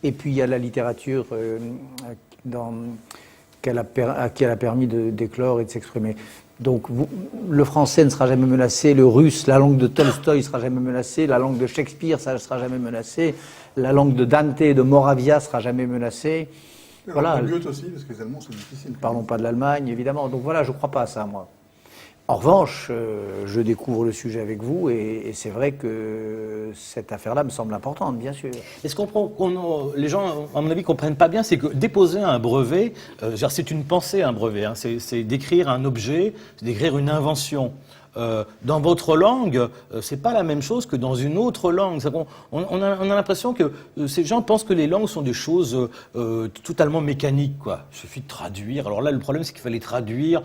S5: Et puis il y a la littérature à qui elle a permis d'éclore et de s'exprimer. Donc le français ne sera jamais menacé, le russe, la langue de Tolstoï ne sera jamais menacée, la langue de Shakespeare, ça ne sera jamais menacé, la langue de Dante et de Moravia ne sera jamais menacée. Voilà.
S4: Goethe aussi, parce que les Allemands sont difficiles.
S5: Parlons pas de l'Allemagne, évidemment. Donc voilà, je ne crois pas à ça, moi. En revanche, je découvre le sujet avec vous et c'est vrai que cette affaire-là me semble importante, bien sûr.
S2: Et ce les gens, à mon avis, ne comprennent pas bien, c'est que déposer un brevet, c'est une pensée, un brevet. C'est d'écrire un objet, c'est d'écrire une invention. Dans votre langue, c'est pas la même chose que dans une autre langue. On a l'impression que ces gens pensent que les langues sont des choses totalement mécaniques, quoi. Il suffit de traduire. Alors là, le problème, c'est qu'il fallait traduire,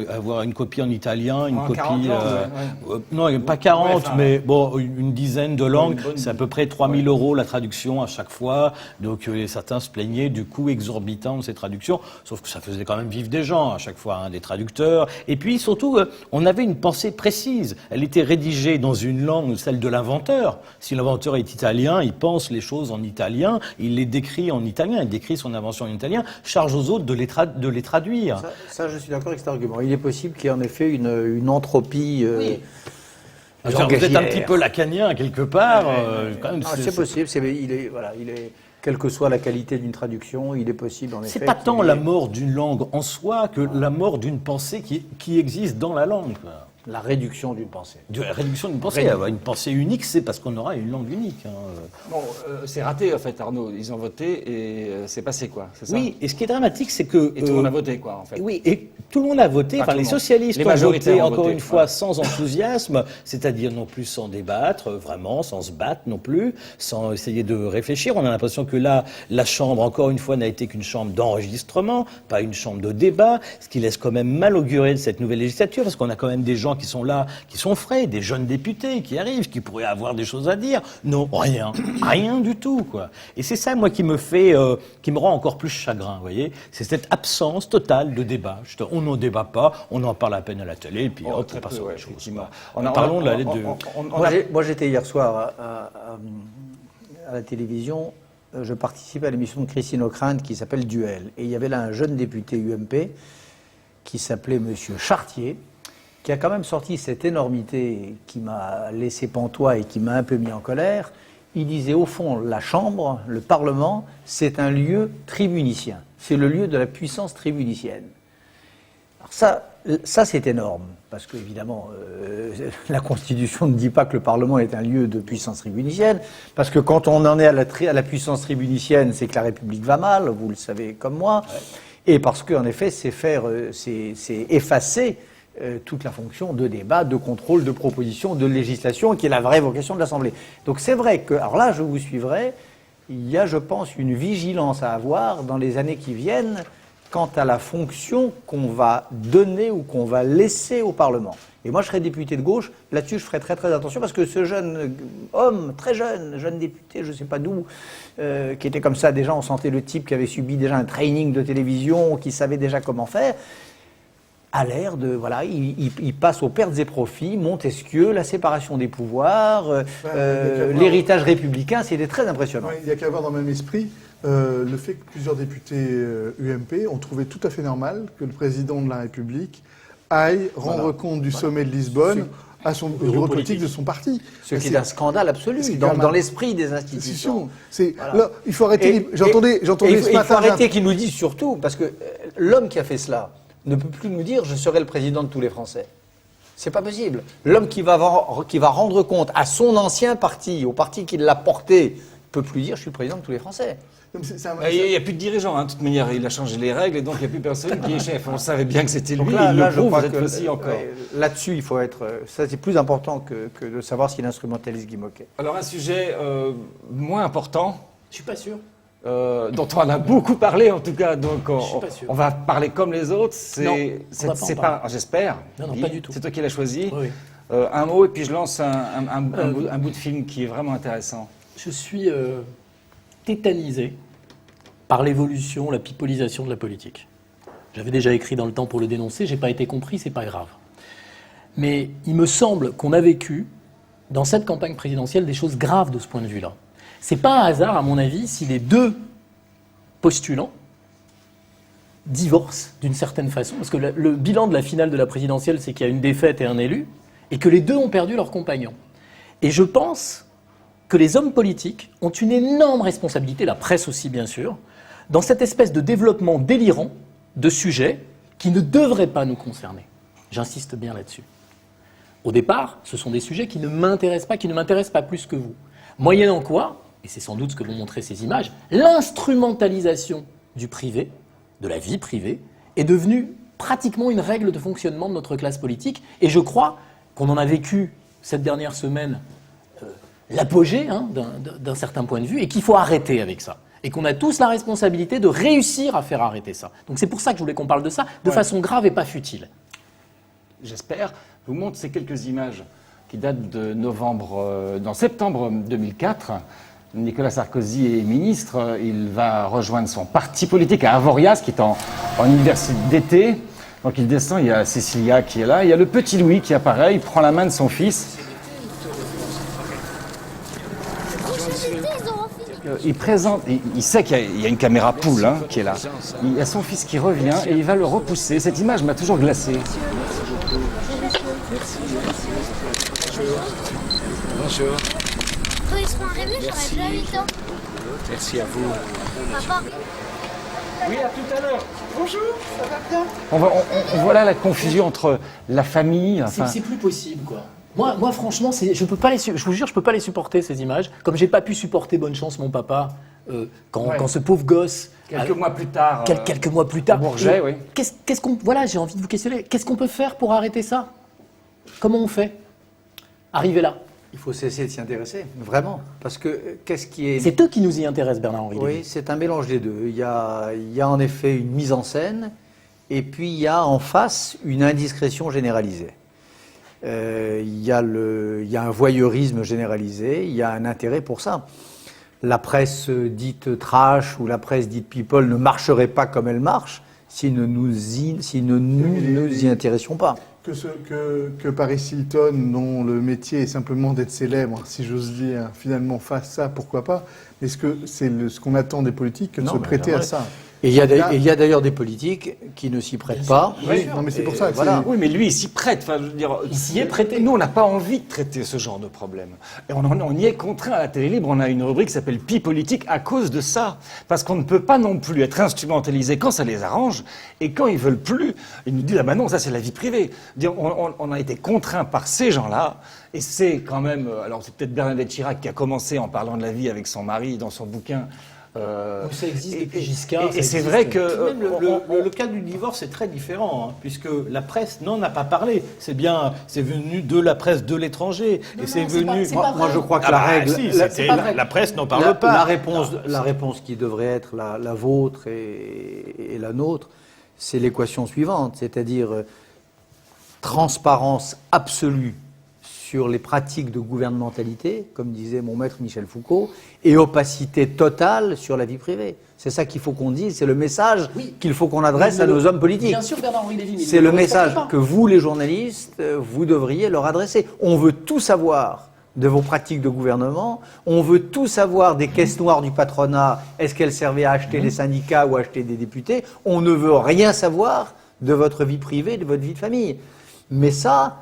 S2: avoir une copie en italien, une copie...
S1: 40 langues,
S2: non, pas 40, mais bon, une dizaine de langues. C'est à peu près 3000 € la traduction à chaque fois. Donc certains se plaignaient du coût exorbitant de ces traductions, sauf que ça faisait quand même vivre des gens à chaque fois, des traducteurs. Et puis surtout, on avait une pensée précise. Elle était rédigée dans une langue, celle de l'inventeur. Si l'inventeur est italien, il pense les choses en italien, il les décrit en italien, il décrit son invention en italien, charge aux autres de les traduire.
S5: Ça, je suis d'accord avec cet argument. Il est possible qu'il y ait en effet une entropie.
S2: Oui. Vous êtes un petit peu lacanien quelque part.
S5: C'est possible. Quelle que soit la qualité d'une traduction, il est possible en effet.
S2: C'est pas tant la mort d'une langue en soi que la mort d'une pensée qui existe dans la langue.
S5: La réduction d'une pensée.
S2: La réduction d'une pensée. Avoir une pensée unique, c'est parce qu'on aura une langue unique.
S1: Bon, c'est raté en fait, Arnaud. Ils ont voté et c'est passé quoi, c'est ça?
S2: Oui, et ce qui est dramatique, c'est que...
S1: Et tout le monde a voté quoi en fait.
S2: Oui, et tout le monde a voté.
S1: Pas
S2: Enfin,
S1: tout
S2: les
S1: le monde.
S2: socialistes
S1: Les
S2: ont
S1: majoritaires
S2: voté,
S1: ont
S2: encore
S1: voté,
S2: une fois, sans enthousiasme, c'est-à-dire non plus sans débattre, vraiment, sans se battre non plus, sans essayer de réfléchir. On a l'impression que là, la Chambre, encore une fois, n'a été qu'une chambre d'enregistrement, pas une chambre de débat, ce qui laisse quand même mal augurer de cette nouvelle législature, parce qu'on a quand même des gens qui sont là, qui sont frais, des jeunes députés qui arrivent, qui pourraient avoir des choses à dire. Non, rien du tout, quoi. Et c'est ça, moi, qui me rend encore plus chagrin, vous voyez. C'est cette absence totale de débat. On n'en débat pas, on en parle à peine à la télé, et puis hop, on passe à autre chose. Parlons de la lettre de...
S5: Moi, j'étais hier soir à la télévision. Je participais à l'émission de Christine Ockrent qui s'appelle Duel. Et il y avait là un jeune député UMP qui s'appelait Monsieur Chartier, qui a quand même sorti cette énormité qui m'a laissé pantois et qui m'a un peu mis en colère. Il disait, au fond, la Chambre, le Parlement, c'est un lieu tribunicien. C'est le lieu de la puissance tribunicienne. Alors ça c'est énorme, parce qu'évidemment, la Constitution ne dit pas que le Parlement est un lieu de puissance tribunicienne, parce que quand on en est à la puissance tribunicienne, c'est que la République va mal, vous le savez comme moi, et parce qu'en effet, c'est effacer toute la fonction de débat, de contrôle, de proposition, de législation, qui est la vraie vocation de l'Assemblée. Donc c'est vrai que, alors là, je vous suivrai, il y a, je pense, une vigilance à avoir dans les années qui viennent quant à la fonction qu'on va donner ou qu'on va laisser au Parlement. Et moi, je serai député de gauche, là-dessus, je ferai très très attention, parce que ce jeune homme, très jeune député, je ne sais pas d'où, qui était comme ça, déjà, on sentait le type qui avait subi déjà un training de télévision, qui savait déjà comment faire, a l'air de, voilà, il passe aux pertes et profits, Montesquieu, la séparation des pouvoirs, l'héritage républicain, c'était très impressionnant.
S4: Ouais, il n'y a qu'à voir dans le même esprit le fait que plusieurs députés UMP ont trouvé tout à fait normal que le président de la République aille rendre compte du sommet de Lisbonne au bureau politique de son parti.
S5: Ce qui est un scandale absolu dans l'esprit des institutions.
S4: Voilà. Là, il faut arrêter. J'entendais ce matin.
S5: Il faut arrêter qu'ils nous disent surtout, parce que l'homme qui a fait cela ne peut plus nous dire je serai le président de tous les Français. C'est pas possible. L'homme qui va rendre compte à son ancien parti, au parti qui l'a porté, peut plus dire je suis le président de tous les Français.
S1: Il n'y a plus de dirigeant, hein. De toute manière, il a changé les règles et donc il n'y a plus personne qui est chef. On savait bien que c'était lui,
S5: Là,
S1: il le
S5: je
S1: prouve
S5: crois
S1: cette
S5: que
S1: fois-ci encore.
S5: là-dessus, il faut être. Ça, c'est plus important que de savoir s'il instrumentalise Guy Môquet.
S1: Alors un sujet moins important,
S3: Je suis pas sûr.
S1: dont on a beaucoup parlé en tout cas, donc
S3: suis pas sûr.
S1: on va parler comme les autres.
S3: Non, on va pas en parler.
S1: J'espère.
S3: Non,
S1: Guy,
S3: pas du tout.
S1: C'est toi qui l'as choisi.
S3: Oui.
S1: Un mot et puis je lance un bout de film qui est vraiment intéressant.
S3: Je suis tétanisé par l'évolution, la pipolisation de la politique. J'avais déjà écrit dans Le Temps pour le dénoncer, j'ai pas été compris, c'est pas grave. Mais il me semble qu'on a vécu, dans cette campagne présidentielle, des choses graves de ce point de vue-là. C'est pas un hasard, à mon avis, si les deux postulants divorcent d'une certaine façon, parce que le bilan de la finale de la présidentielle, c'est qu'il y a une défaite et un élu, et que les deux ont perdu leurs compagnons. Et je pense que les hommes politiques ont une énorme responsabilité, la presse aussi bien sûr, dans cette espèce de développement délirant de sujets qui ne devraient pas nous concerner. J'insiste bien là-dessus. Au départ, ce sont des sujets qui ne m'intéressent pas plus que vous. Moyennant quoi, et c'est sans doute ce que vont montrer ces images, l'instrumentalisation du privé, de la vie privée, est devenue pratiquement une règle de fonctionnement de notre classe politique. Et je crois qu'on en a vécu cette dernière semaine l'apogée d'un certain point de vue et qu'il faut arrêter avec ça. Et qu'on a tous la responsabilité de réussir à faire arrêter ça. Donc c'est pour ça que je voulais qu'on parle de ça de façon grave et pas futile.
S1: J'espère. Je vous montre ces quelques images qui datent de septembre 2004. Nicolas Sarkozy est ministre. Il va rejoindre son parti politique à Avoriaz, qui est en université d'été. Donc il descend, il y a Cécilia qui est là. Il y a le petit Louis qui apparaît, il prend la main de son fils. Il présente, il sait qu'il y a une caméra poule qui est là. Il y a son fils qui revient et il va le repousser. Cette image m'a toujours glacé.
S8: Bonjour.
S9: Quand ils seront arrivés, j'aurai déjà 8 ans.
S8: Merci à vous.
S9: Papa.
S1: Oui, à tout à l'heure. Bonjour, ça va bien. On voit là la confusion entre la famille. Enfin...
S3: C'est plus possible, quoi. Moi franchement, je vous jure, je peux pas les supporter, ces images. Comme j'ai pas pu supporter Bonne Chance, mon papa, quand ce pauvre gosse...
S1: Quelques mois plus tard.
S3: Quelques mois plus tard.
S1: Bourget, oui.
S3: Voilà, j'ai envie de vous questionner. Qu'est-ce qu'on peut faire pour arrêter ça? Comment on fait? Arriver là.
S5: Il faut cesser de s'y intéresser, vraiment. Parce que qu'est-ce qui est...
S3: C'est eux qui nous y intéressent, Bernard-Henri Lévy.
S5: Oui, c'est un mélange des deux. Il y a en effet une mise en scène, et puis il y a en face une indiscrétion généralisée. Il y a un voyeurisme généralisé, il y a un intérêt pour ça. La presse dite trash ou la presse dite people ne marcherait pas comme elle marche si nous y intéressions pas.
S4: Que Paris Hilton, dont le métier est simplement d'être célèbre, si j'ose dire, finalement fasse ça, pourquoi pas? Mais est-ce que c'est ce qu'on attend des politiques que de se prêter à ça?
S5: Et il y a d'ailleurs des politiques qui ne s'y prêtent pas.
S4: Oui, non, mais c'est pour ça que
S5: voilà.
S1: Oui, mais lui, il s'y prête. Enfin, je veux dire,
S3: il s'y est prêté.
S1: Nous, on n'a pas envie de traiter ce genre de problème. Et on y est contraint à la télé libre. On a une rubrique qui s'appelle Pi Politique à cause de ça. Parce qu'on ne peut pas non plus être instrumentalisé quand ça les arrange. Et quand ils veulent plus, ils nous disent, ah ben non, ça c'est la vie privée. On a été contraint par ces gens-là. Et c'est quand même... Alors c'est peut-être Bernadette Chirac qui a commencé en parlant de la vie avec son mari dans son bouquin.
S2: Ça existe depuis Giscard.
S1: Et c'est vrai que...
S2: Même le cas du divorce est très différent, puisque la presse n'en a pas parlé. C'est venu de la presse de l'étranger. Et c'est venu...
S5: Moi, je crois que la règle...
S2: la presse n'en parle pas.
S5: La réponse qui devrait être la vôtre et la nôtre, c'est l'équation suivante, c'est-à-dire transparence absolue sur les pratiques de gouvernementalité, comme disait mon maître Michel Foucault, et opacité totale sur la vie privée. C'est ça qu'il faut qu'on dise, c'est le message qu'il faut qu'on adresse à nos hommes politiques.
S3: Bien sûr, Bernard-Henri Lévy.
S5: C'est le message que vous, les journalistes, vous devriez leur adresser. On veut tout savoir de vos pratiques de gouvernement, on veut tout savoir des caisses noires du patronat, est-ce qu'elles servaient à acheter les syndicats ou à acheter des députés, on ne veut rien savoir de votre vie privée, de votre vie de famille. Mais ça,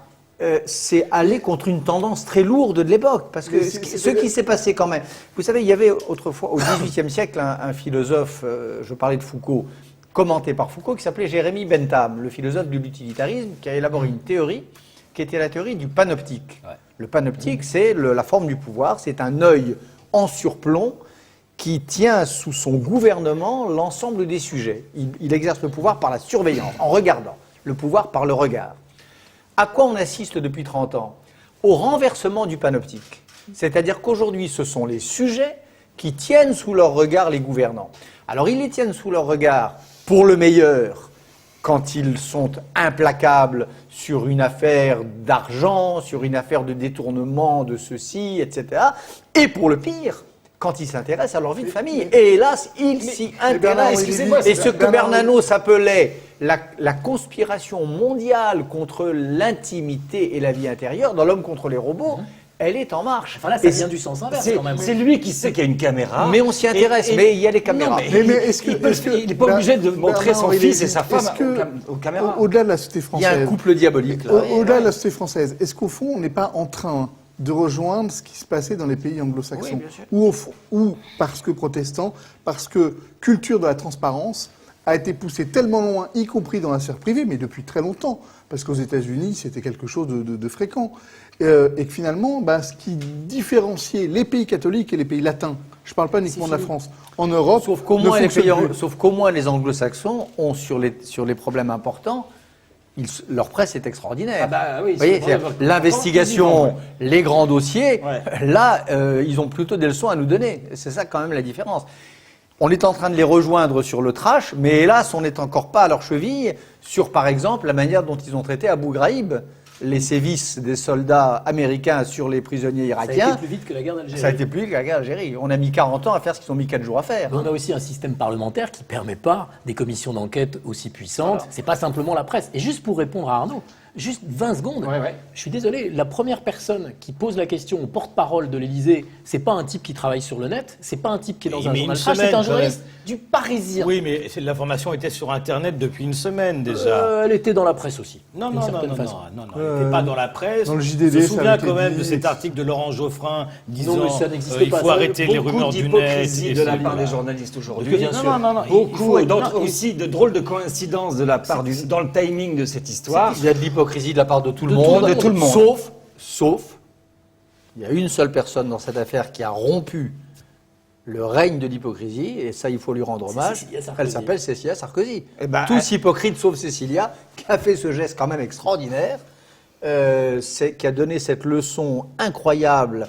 S5: c'est aller contre une tendance très lourde de l'époque. Parce que ce qui s'est passé quand même... Vous savez, il y avait autrefois, au XVIIIe siècle, un philosophe, je parlais de Foucault, commenté par Foucault, qui s'appelait Jérémie Bentham, le philosophe de l'utilitarisme, qui a élaboré une théorie qui était la théorie du panoptique. Ouais. Le panoptique, c'est la forme du pouvoir, c'est un œil en surplomb qui tient sous son gouvernement l'ensemble des sujets. Il exerce le pouvoir par la surveillance, en regardant, le pouvoir par le regard. À quoi on assiste depuis 30 ans? Au renversement du panoptique. C'est-à-dire qu'aujourd'hui, ce sont les sujets qui tiennent sous leur regard les gouvernants. Alors, ils les tiennent sous leur regard pour le meilleur, quand ils sont implacables sur une affaire d'argent, sur une affaire de détournement de ceci, etc. Et pour le pire, quand ils s'intéressent à leur vie de famille. Et hélas, ils s'y intéressent. Et ce que Bernanos appelait la conspiration mondiale contre l'intimité et la vie intérieure, dans l'homme contre les robots, elle est en marche.
S3: Enfin là, ça vient du sens inverse quand même.
S1: C'est lui qui sait qu'il y a une caméra.
S5: Mais on s'y intéresse, mais il y a des caméras.
S1: Non, il n'est pas obligé de montrer son fils et sa femme aux caméras.
S4: Au-delà de la société française...
S5: Il y a un couple diabolique là.
S4: Au-delà de la société française, est-ce qu'au fond, on n'est pas en train de rejoindre ce qui se passait dans les pays anglo-saxons, ou parce que protestants, parce que culture de la transparence a été poussée tellement loin, y compris dans la sphère privée, mais depuis très longtemps, parce qu'aux États-Unis, c'était quelque chose de fréquent, et que finalement, ce qui différenciait les pays catholiques et les pays latins, je ne parle pas uniquement de la France, en Europe,
S5: sauf qu'au moins les anglo-saxons ont sur les problèmes importants, leur presse est extraordinaire.
S1: Ah bah oui,
S5: vous voyez, l'investigation, les grands dossiers, là, ils ont plutôt des leçons à nous donner. C'est ça quand même la différence. On est en train de les rejoindre sur le trash, mais hélas, on n'est encore pas à leur cheville sur, par exemple, la manière dont ils ont traité Abu Ghraib, les sévices des soldats américains sur les prisonniers irakiens.
S3: Ça a été plus vite que la guerre d'Algérie.
S5: Ça a été plus vite que la guerre d'Algérie. On a mis 40 ans à faire ce qu'ils ont mis 4 jours à faire.
S3: Mais on a aussi un système parlementaire qui ne permet pas des commissions d'enquête aussi puissantes. C'est pas simplement la presse. Et juste pour répondre à Arnaud, juste 20 secondes. Je suis désolé, la première personne qui pose la question au porte-parole de l'Élysée, c'est pas un type qui travaille sur le net, c'est pas un type qui est dans un journal, c'est un journaliste du Parisien.
S2: Oui, mais l'information était sur Internet depuis une semaine déjà.
S3: Elle était dans la presse aussi.
S2: Non, elle n'était pas dans la presse.
S4: Dans le JDD,
S2: je me souviens quand même de cet article de Laurent Geoffrin disant il faut arrêter les rumeurs du net.
S1: De la part des journalistes aujourd'hui.
S2: Non.
S1: Beaucoup, aussi de drôles de coïncidences de la part dans le timing de cette histoire.
S5: Il y a de l'hypocrisie de la part de tout le monde.
S1: De tout le monde.
S5: Sauf, il y a une seule personne dans cette affaire qui a rompu le règne de l'hypocrisie, et ça, il faut lui rendre hommage. Elle s'appelle Cécilia Sarkozy. Tous hypocrites sauf Cécilia, qui a fait ce geste quand même extraordinaire, qui a donné cette leçon incroyable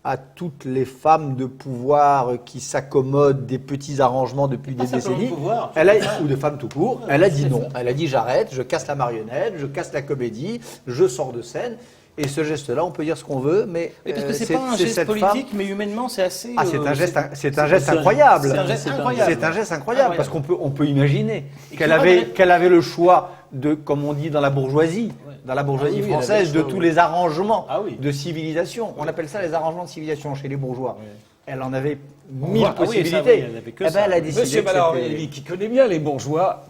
S5: à toutes les femmes de pouvoir qui s'accommodent des petits arrangements depuis des décennies, ou de femmes tout court. Elle a dit non. Elle a dit j'arrête, je casse la marionnette, je casse la comédie, je sors de scène. Et ce geste-là, on peut dire ce qu'on veut, mais
S2: parce que c'est pas un geste politique, mais humainement, c'est assez.
S5: C'est un geste incroyable.
S2: C'est un geste incroyable.
S5: C'est un geste incroyable parce qu'on peut imaginer qu'elle avait le choix de, comme on dit dans la bourgeoisie. Dans la bourgeoisie française, de tous les arrangements de civilisation. On appelle ça les arrangements de civilisation chez les bourgeois. Elle en avait 1000 possibilités. Elle a décidé.
S1: Monsieur Balarovic, qui connaît bien les bourgeois,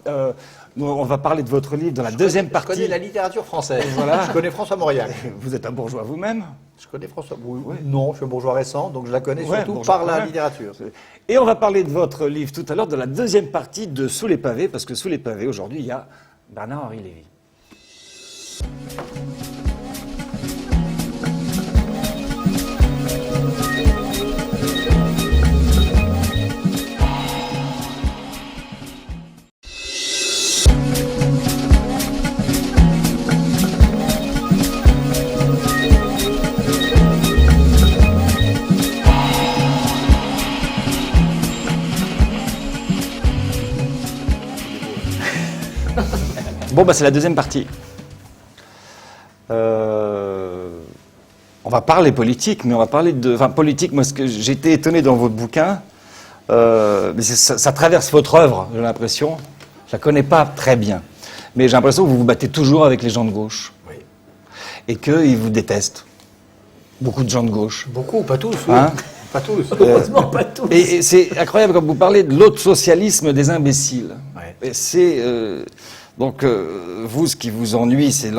S1: on va parler de votre livre dans la deuxième partie.
S5: Je connais la littérature française. Voilà. Je connais François Mauriac.
S1: Vous êtes un bourgeois vous-même?
S5: Je connais François. Non, je suis un bourgeois récent, donc je la connais surtout par la littérature.
S1: Et on va parler de votre livre tout à l'heure, de la deuxième partie de Sous les pavés, parce que sous les pavés, aujourd'hui, il y a Bernard-Henri Lévy. Bon, c'est la deuxième partie. On va parler politique, mais on va parler de... Enfin, politique, moi, j'ai été étonné dans votre bouquin, mais ça traverse votre œuvre, j'ai l'impression. Je la connais pas très bien. Mais j'ai l'impression que vous vous battez toujours avec les gens de gauche. Oui. Et qu'ils vous détestent. Beaucoup de gens de gauche.
S5: Beaucoup, pas tous.
S1: Hein?
S5: Pas tous.
S3: Heureusement, pas tous.
S1: Et c'est incroyable quand vous parlez de l'autre socialisme des imbéciles. Ouais. Et c'est... Donc, vous, ce qui vous ennuie, c'est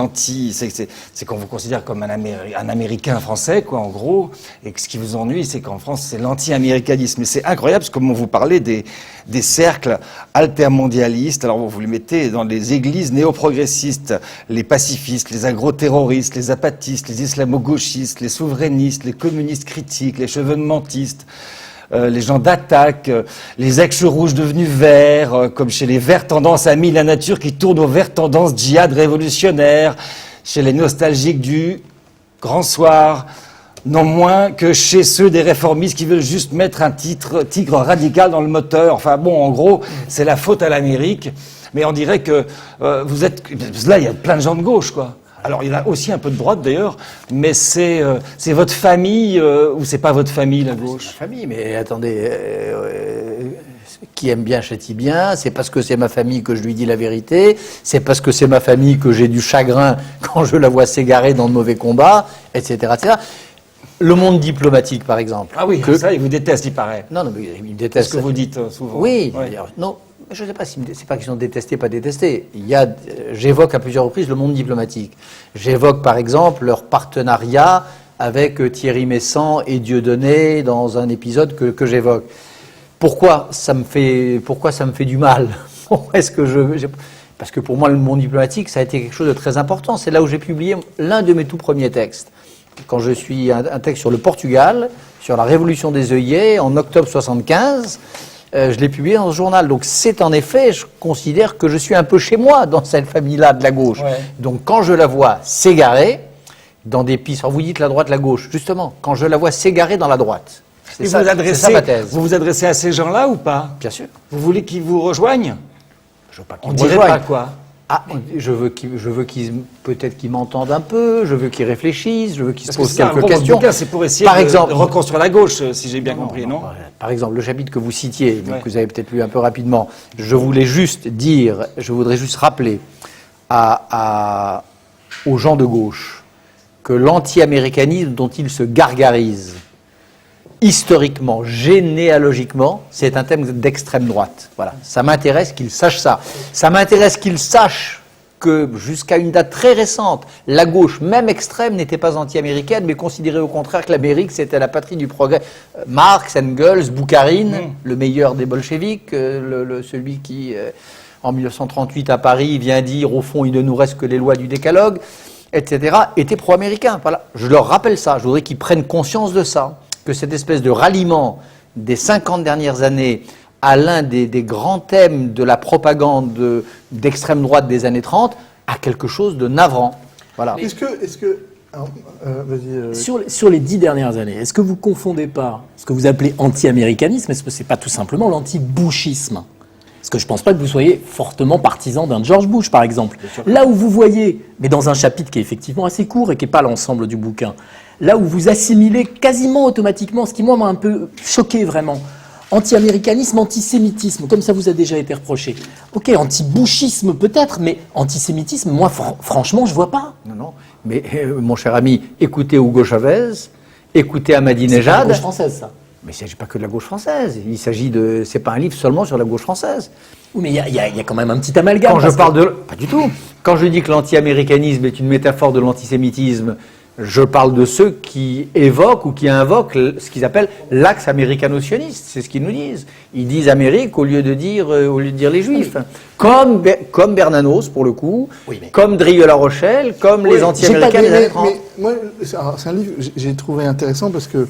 S1: c'est qu'on vous considère comme un Américain français, quoi, en gros. Et que ce qui vous ennuie, c'est qu'en France, c'est l'anti-américanisme. Et c'est incroyable, parce que comme vous parlez des cercles altermondialistes, alors vous les mettez dans les églises néo-progressistes, les pacifistes, les agro-terroristes, les apatistes, les islamo-gauchistes, les souverainistes, les communistes critiques, les chevènementistes, les gens d'attaque, les ex-rouges devenus verts, comme chez les verts tendances amis la nature qui tournent aux verts tendances djihad révolutionnaire, chez les nostalgiques du grand soir, non moins que chez ceux des réformistes qui veulent juste mettre un tigre radical dans le moteur. Enfin bon, en gros, c'est la faute à l'Amérique. Mais on dirait que vous êtes... Là, il y a plein de gens de gauche, quoi. Alors, il y en a aussi un peu de droite, d'ailleurs, mais c'est votre famille ou c'est pas votre famille, la gauche?
S5: C'est ma famille, mais attendez, qui aime bien châtie bien, c'est parce que c'est ma famille que je lui dis la vérité, c'est parce que c'est ma famille que j'ai du chagrin quand je la vois s'égarer dans de mauvais combats, etc., etc. Le monde diplomatique, par exemple.
S1: Ah oui, ça, il vous déteste, il paraît.
S5: Non, mais il déteste.
S1: C'est ce que vous dites souvent.
S5: Oui,
S1: Ouais.
S5: non, je ne sais pas si c'est pas qu'ils sont détestés, pas détestés. J'évoque à plusieurs reprises le monde diplomatique. J'évoque par exemple leur partenariat avec Thierry Messant et Dieudonné dans un épisode que j'évoque. Pourquoi ça me fait du mal? Parce que pour moi le monde diplomatique ça a été quelque chose de très important. C'est là où j'ai publié l'un de mes tout premiers textes. Quand je suis un texte sur le Portugal, sur la révolution des œillets en octobre 75. Je l'ai publié dans ce journal. Donc c'est en effet, je considère que je suis un peu chez moi dans cette famille-là de la gauche.
S1: Ouais.
S5: Donc quand je la vois s'égarer dans des pistes, alors vous dites la droite, la gauche, justement, quand je la vois s'égarer dans la droite, c'est ça ma thèse.
S1: Vous vous adressez à ces gens-là ou pas?
S5: Bien sûr.
S1: Vous voulez qu'ils vous rejoignent?
S5: Je veux pas qu'ils
S1: On
S5: me
S1: dirait
S5: rejoignent.
S1: pas quoi?
S5: Ah, je veux qu'ils peut-être qu'ils m'entendent un peu, je veux qu'ils réfléchissent, je veux qu'ils se
S1: Parce que
S5: posent
S1: c'est un
S5: quelques
S1: gros
S5: questions.
S1: bouquin, c'est pour essayer
S5: Par
S1: de
S5: exemple,
S1: reconstruire la gauche, si j'ai bien compris, non?
S5: Par exemple, le chapitre que vous citiez, mais
S1: Ouais.
S5: que vous avez peut-être lu un peu rapidement, je voudrais juste rappeler aux gens de gauche que l'anti-américanisme dont ils se gargarisent, historiquement, généalogiquement, c'est un thème d'extrême droite. Voilà. Ça m'intéresse qu'ils sachent ça. Ça m'intéresse qu'ils sachent que jusqu'à une date très récente, la gauche, même extrême, n'était pas anti-américaine, mais considérait au contraire que l'Amérique, c'était la patrie du progrès. Marx, Engels, Boukharine, le meilleur des bolcheviks, celui qui, en 1938 à Paris, vient dire, au fond, il ne nous reste que les lois du décalogue, etc., était pro-américain. Voilà. Je leur rappelle ça. Je voudrais qu'ils prennent conscience de ça, que cette espèce de ralliement des 50 dernières années à l'un des grands thèmes de la propagande d'extrême droite des années 30 a quelque chose de navrant. Voilà.
S4: Est-ce que alors, vas-y.
S3: Sur les 10 dernières années, est-ce que vous confondez pas ce que vous appelez anti-américanisme, est-ce que c'est pas tout simplement l'anti-bushisme? Parce que je ne pense pas que vous soyez fortement partisan d'un George Bush, par exemple. Là où vous voyez, mais dans un chapitre qui est effectivement assez court et qui n'est pas l'ensemble du bouquin, là où vous assimilez quasiment automatiquement, ce qui moi m'a un peu choqué vraiment, anti-américanisme, antisémitisme, comme ça vous a déjà été reproché. Ok, anti-bushisme peut-être, mais antisémitisme, moi franchement, je ne vois pas.
S5: Non. Mais mon cher ami, écoutez Hugo Chavez, écoutez
S3: C'est pas
S5: Ahmadinejad.
S3: la gauche française, ça.
S5: Mais il ne s'agit pas que de la gauche française. Il s'agit de. C'est pas un livre seulement sur la gauche française.
S3: Oui, mais il y a quand même un petit amalgame.
S5: Quand je parle de. Pas du tout. Quand je dis que l'anti-américanisme est une métaphore de l'antisémitisme, je parle de ceux qui évoquent ou qui invoquent ce qu'ils appellent l'axe américano-sioniste. C'est ce qu'ils nous disent. Ils disent Amérique au lieu de dire les Juifs. Comme Bernanos, pour le coup,
S3: Oui, mais-
S5: comme Drieux-La Rochelle, comme les anti-américains des années 30.
S4: Mais moi, c'est un livre que j'ai trouvé intéressant parce que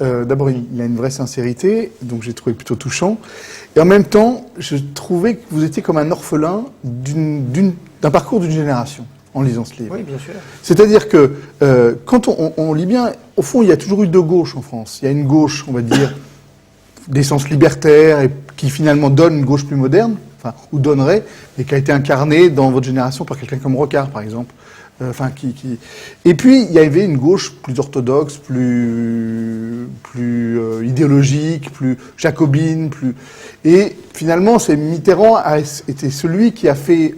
S4: d'abord, il a une vraie sincérité, donc j'ai trouvé plutôt touchant. Et en même temps, je trouvais que vous étiez comme un orphelin d'un parcours d'une génération en lisant ce livre.
S5: Oui, bien sûr.
S4: C'est-à-dire que quand on lit bien, au fond, il y a toujours eu deux gauches en France. Il y a une gauche, on va dire, d'essence libertaire et qui finalement donne une gauche plus moderne, enfin, ou donnerait, et qui a été incarnée dans votre génération par quelqu'un comme Rocard, par exemple. Et puis il y avait une gauche plus orthodoxe, plus idéologique, plus jacobine, et finalement c'est Mitterrand a été celui qui a fait,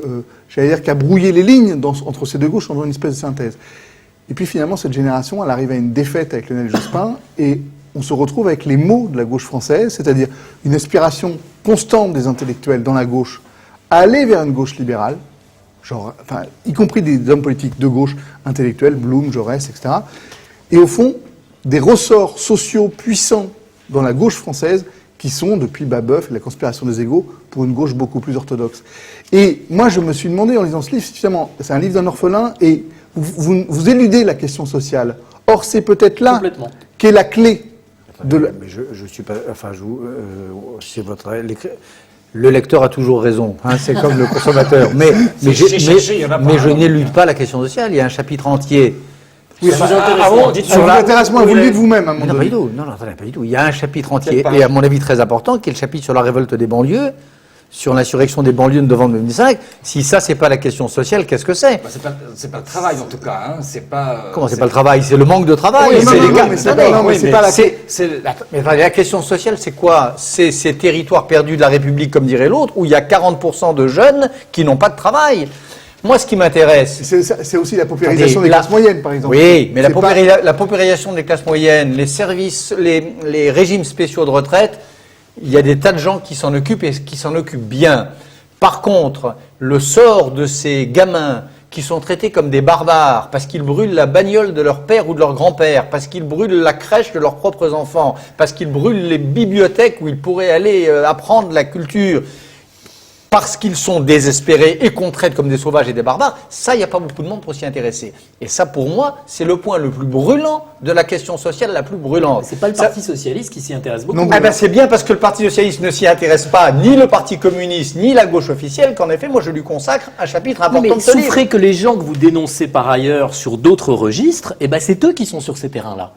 S4: qui a brouillé les lignes entre ces deux gauches en faisant une espèce de synthèse. Et puis finalement cette génération, elle arrive à une défaite avec Lionel Jospin et on se retrouve avec les maux de la gauche française, c'est-à-dire une aspiration constante des intellectuels dans la gauche à aller vers une gauche libérale, genre, enfin, y compris des hommes politiques de gauche intellectuels, Blum, Jaurès, etc. Et au fond, des ressorts sociaux puissants dans la gauche française qui sont, depuis Babeuf et la conspiration des égaux, pour une gauche beaucoup plus orthodoxe. Et moi, je me suis demandé, en lisant ce livre, finalement, c'est un livre d'un orphelin, et vous éludez la question sociale. Or, c'est peut-être là qu'est la clé de la...
S5: Mais je suis pas... Enfin, c'est votre... Le lecteur a toujours raison, hein, c'est comme le consommateur. Mais je n'élude pas la question sociale. Il y a un chapitre entier.
S4: Oui, ça vous intéresse moins, vous le dites vous-même à un moment donné.
S5: Pas du tout. Non, attendez, pas du tout. Il y a un chapitre entier, et à mon avis très important, qui est le chapitre sur la révolte des banlieues, sur l'insurrection des banlieues de novembre 2005. Si ça, c'est pas la question sociale, qu'est-ce que c'est?
S10: C'est pas le travail, en tout cas. Hein. C'est pas.
S5: Comment c'est pas le travail? C'est le manque de travail. Mais la question sociale, c'est quoi? C'est ces territoires perdus de la République, comme dirait l'autre, où il y a 40% de jeunes qui n'ont pas de travail. Moi, ce qui m'intéresse...
S4: C'est aussi la paupérisation des classes moyennes, par exemple.
S5: Oui, mais la paupérisation des classes moyennes, les services, les régimes spéciaux de retraite, il y a des tas de gens qui s'en occupent et qui s'en occupent bien. Par contre, le sort de ces gamins qui sont traités comme des barbares parce qu'ils brûlent la bagnole de leur père ou de leur grand-père, parce qu'ils brûlent la crèche de leurs propres enfants, parce qu'ils brûlent les bibliothèques où ils pourraient aller apprendre la culture... parce qu'ils sont désespérés et qu'on traite comme des sauvages et des barbares, ça, il n'y a pas beaucoup de monde pour s'y intéresser. Et ça, pour moi, c'est le point le plus brûlant de la question sociale la plus brûlante.
S3: C'est pas le Parti socialiste qui s'y intéresse beaucoup.
S5: C'est bien parce que le Parti socialiste ne s'y intéresse pas, ni le Parti communiste, ni la gauche officielle, qu'en effet, moi, je lui consacre un chapitre important de ce livre.
S3: Souffrez que les gens que vous dénoncez par ailleurs sur d'autres registres, c'est eux qui sont sur ces terrains-là.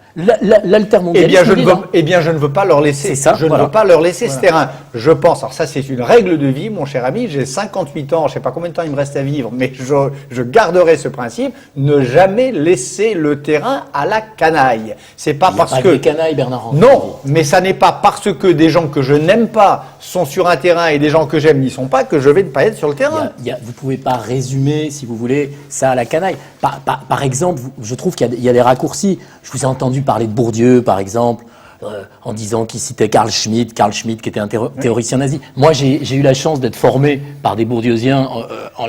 S3: L'altermondialisme.
S5: Eh bien, je ne veux pas leur laisser. Je ne veux pas leur laisser ce terrain. Je pense, alors ça, c'est une règle de vie, mon cher ami, j'ai 58 ans, je ne sais pas combien de temps il me reste à vivre, mais je garderai ce principe, ne jamais laisser le terrain à la canaille. C'est pas parce que...
S3: des canailles, Bernard Henry.
S5: Non, mais ça n'est pas parce que des gens que je n'aime pas sont sur un terrain et des gens que j'aime n'y sont pas que je vais ne pas être sur le terrain.
S3: Vous ne pouvez pas résumer, si vous voulez, ça à la canaille. Par exemple, je trouve qu'il y a des raccourcis. Je vous ai entendu parler de Bourdieu, par exemple, en disant qu'il citait Carl Schmitt qui était un théoricien nazi. Moi, j'ai eu la chance d'être formé par des bourdieusiens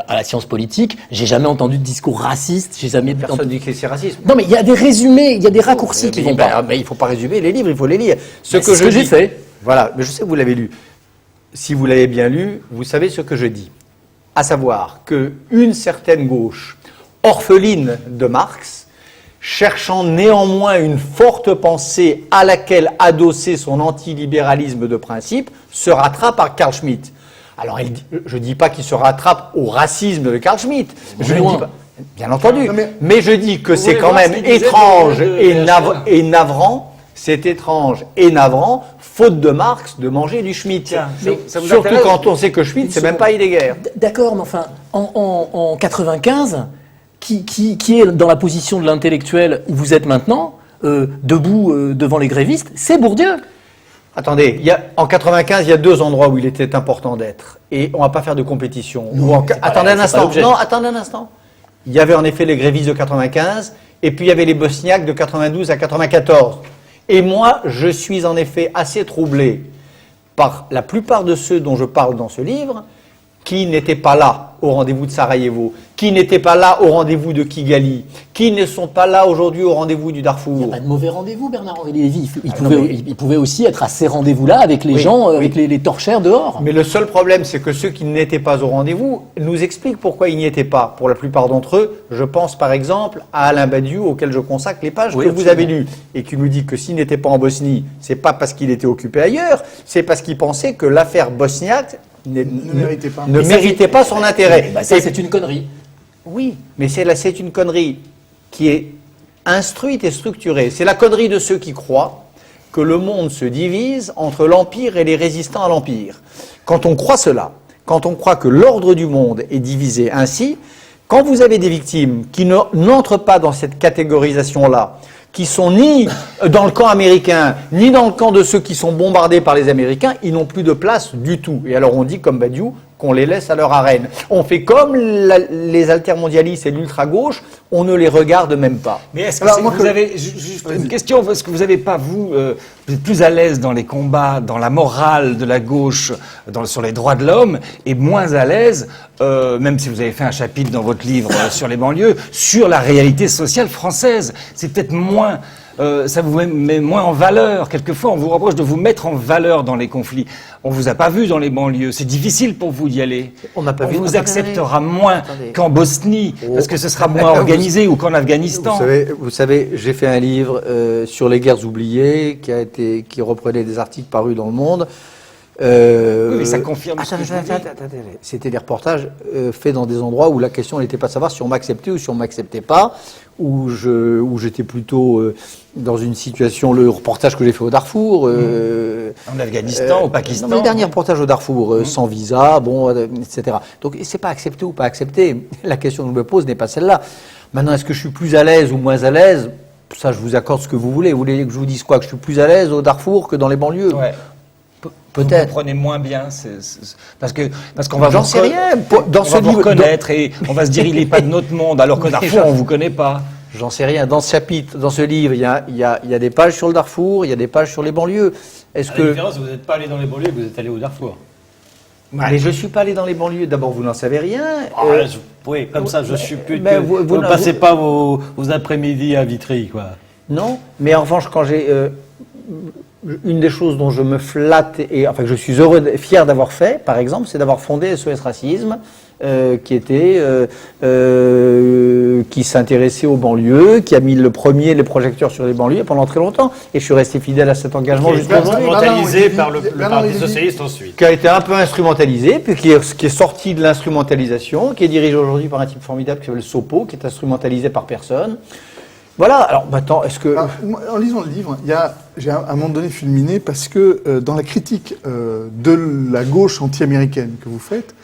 S3: à la science politique. J'ai jamais entendu de discours raciste.
S5: Personne dit que c'est raciste.
S3: Non, mais il y a des résumés, il y a des raccourcis qui vont pas.
S5: Mais il ne faut pas résumer les livres, il faut les lire.
S3: C'est ce que j'ai fait.
S5: Voilà, mais je sais que vous l'avez lu. Si vous l'avez bien lu, vous savez ce que je dis. À savoir qu'une certaine gauche, orpheline de Marx, cherchant néanmoins une forte pensée à laquelle adosser son antilibéralisme de principe, se rattrape par Carl Schmitt. Alors, je ne dis pas qu'il se rattrape au racisme de Carl Schmitt. Je ne dis pas, bien entendu. Mais je dis que c'est quand même étrange et navrant. C'est étrange et navrant, faute de Marx, de manger du Schmitt. Surtout quand on sait que Schmitt, c'est même pas Heidegger.
S3: D'accord, mais enfin, en 95... Qui est dans la position de l'intellectuel où vous êtes maintenant, debout devant les grévistes, c'est Bourdieu.
S5: Attendez, en 95, il y a deux endroits où il était important d'être. Et on ne va pas faire de compétition. Attendez un instant. Non, attendez un instant. Il y avait en effet les grévistes de 95, et puis il y avait les bosniaques de 92 à 94. Et moi, je suis en effet assez troublé par la plupart de ceux dont je parle dans ce livre, qui n'étaient pas là au rendez-vous de Sarajevo, qui n'étaient pas là au rendez-vous de Kigali, qui ne sont pas là aujourd'hui au rendez-vous du Darfour.
S3: Il n'y a pas de mauvais rendez-vous, Bernard-Henri Lévy. Il pouvait aussi être à ces rendez-vous-là avec les gens, avec les torchères dehors.
S5: Mais le seul problème, c'est que ceux qui n'étaient pas au rendez-vous nous expliquent pourquoi ils n'y étaient pas. Pour la plupart d'entre eux, je pense par exemple à Alain Badiou, auquel je consacre les pages que vous avez lues, et qui nous dit que s'il n'était pas en Bosnie, c'est pas parce qu'il était occupé ailleurs, c'est parce qu'il pensait que l'affaire bosniaque ne méritait pas son intérêt.
S3: Ça, c'est une connerie.
S5: Oui, mais c'est une connerie qui est instruite et structurée. C'est la connerie de ceux qui croient que le monde se divise entre l'Empire et les résistants à l'Empire. Quand on croit cela, quand on croit que l'ordre du monde est divisé ainsi, quand vous avez des victimes qui n'entrent pas dans cette catégorisation-là, qui sont ni dans le camp américain, ni dans le camp de ceux qui sont bombardés par les Américains, ils n'ont plus de place du tout. Et alors on dit, comme Badiou, qu'on les laisse à leur arène. On fait comme les altermondialistes et l'ultra-gauche, on ne les regarde même pas.
S1: Mais est-ce que vous avez, juste une question, est-ce que vous n'avez pas, vous êtes plus à l'aise dans les combats, dans la morale de la gauche, sur les droits de l'homme, et moins à l'aise, même si vous avez fait un chapitre dans votre livre sur les banlieues, sur la réalité sociale française? C'est peut-être moins... ça vous met moins en valeur. Quelquefois, on vous reproche de vous mettre en valeur dans les conflits. On vous a pas vu dans les banlieues. C'est difficile pour vous d'y aller.
S5: On n'a pas vu.
S1: Vous acceptera moins qu'en Bosnie, parce que ce sera moins organisé, ou qu'en Afghanistan.
S5: Vous savez, j'ai fait un livre sur les guerres oubliées qui reprenait des articles parus dans Le Monde.
S1: Oui, mais ça confirme ce que je vous dis.
S5: C'était des reportages faits dans des endroits où la question n'était pas de savoir si on m'acceptait ou si on m'acceptait pas, où j'étais plutôt dans une situation, le reportage que j'ai fait au Darfour.
S1: En Afghanistan, au Pakistan.
S5: Non, le dernier reportage au Darfour, sans visa, etc. Donc c'est pas accepté ou pas accepté. La question que je me pose n'est pas celle-là. Maintenant, est-ce que je suis plus à l'aise ou moins à l'aise? Ça, je vous accorde ce que vous voulez. Vous voulez que je vous dise quoi? Que je suis plus à l'aise au Darfour que dans les banlieues?
S1: Ouais.
S5: Peut-être.
S1: Vous prenez moins bien, parce qu'on va
S5: J'en sais rien.
S1: On va vous reconnaître et on va se dire il n'est pas de notre monde, alors qu'au Darfour on vous connaît pas.
S5: J'en sais rien. Dans ce chapitre, dans ce livre, il y a des pages sur le Darfour, il y a des pages sur les banlieues. Est-ce
S2: La différence, vous n'êtes pas allé dans les banlieues, vous êtes allé au Darfour.
S5: Mais je ne suis pas allé dans les banlieues. D'abord, vous n'en savez rien.
S2: Oui, comme ça, je suppute
S5: mais
S2: que vous ne passez pas vos après-midi à Vitry, quoi.
S5: Non, mais en revanche, quand j'ai... une des choses dont je me flatte, et enfin que je suis fier d'avoir fait, par exemple, c'est d'avoir fondé SOS Racisme, qui s'intéressait aux banlieues, qui a mis les projecteurs sur les banlieues pendant très longtemps, et je suis resté fidèle à cet engagement jusqu'à aujourd'hui.
S2: Instrumentalisé par le Parti Socialiste ensuite.
S5: Qui a été un peu instrumentalisé, puis qui est sorti de l'instrumentalisation, qui est dirigé aujourd'hui par un type formidable qui s'appelle Sopo, qui est instrumentalisé par personne. Voilà, alors maintenant, est-ce que...
S4: En lisant le livre, j'ai à un moment donné fulminé parce que dans la critique de la gauche anti-américaine que vous faites,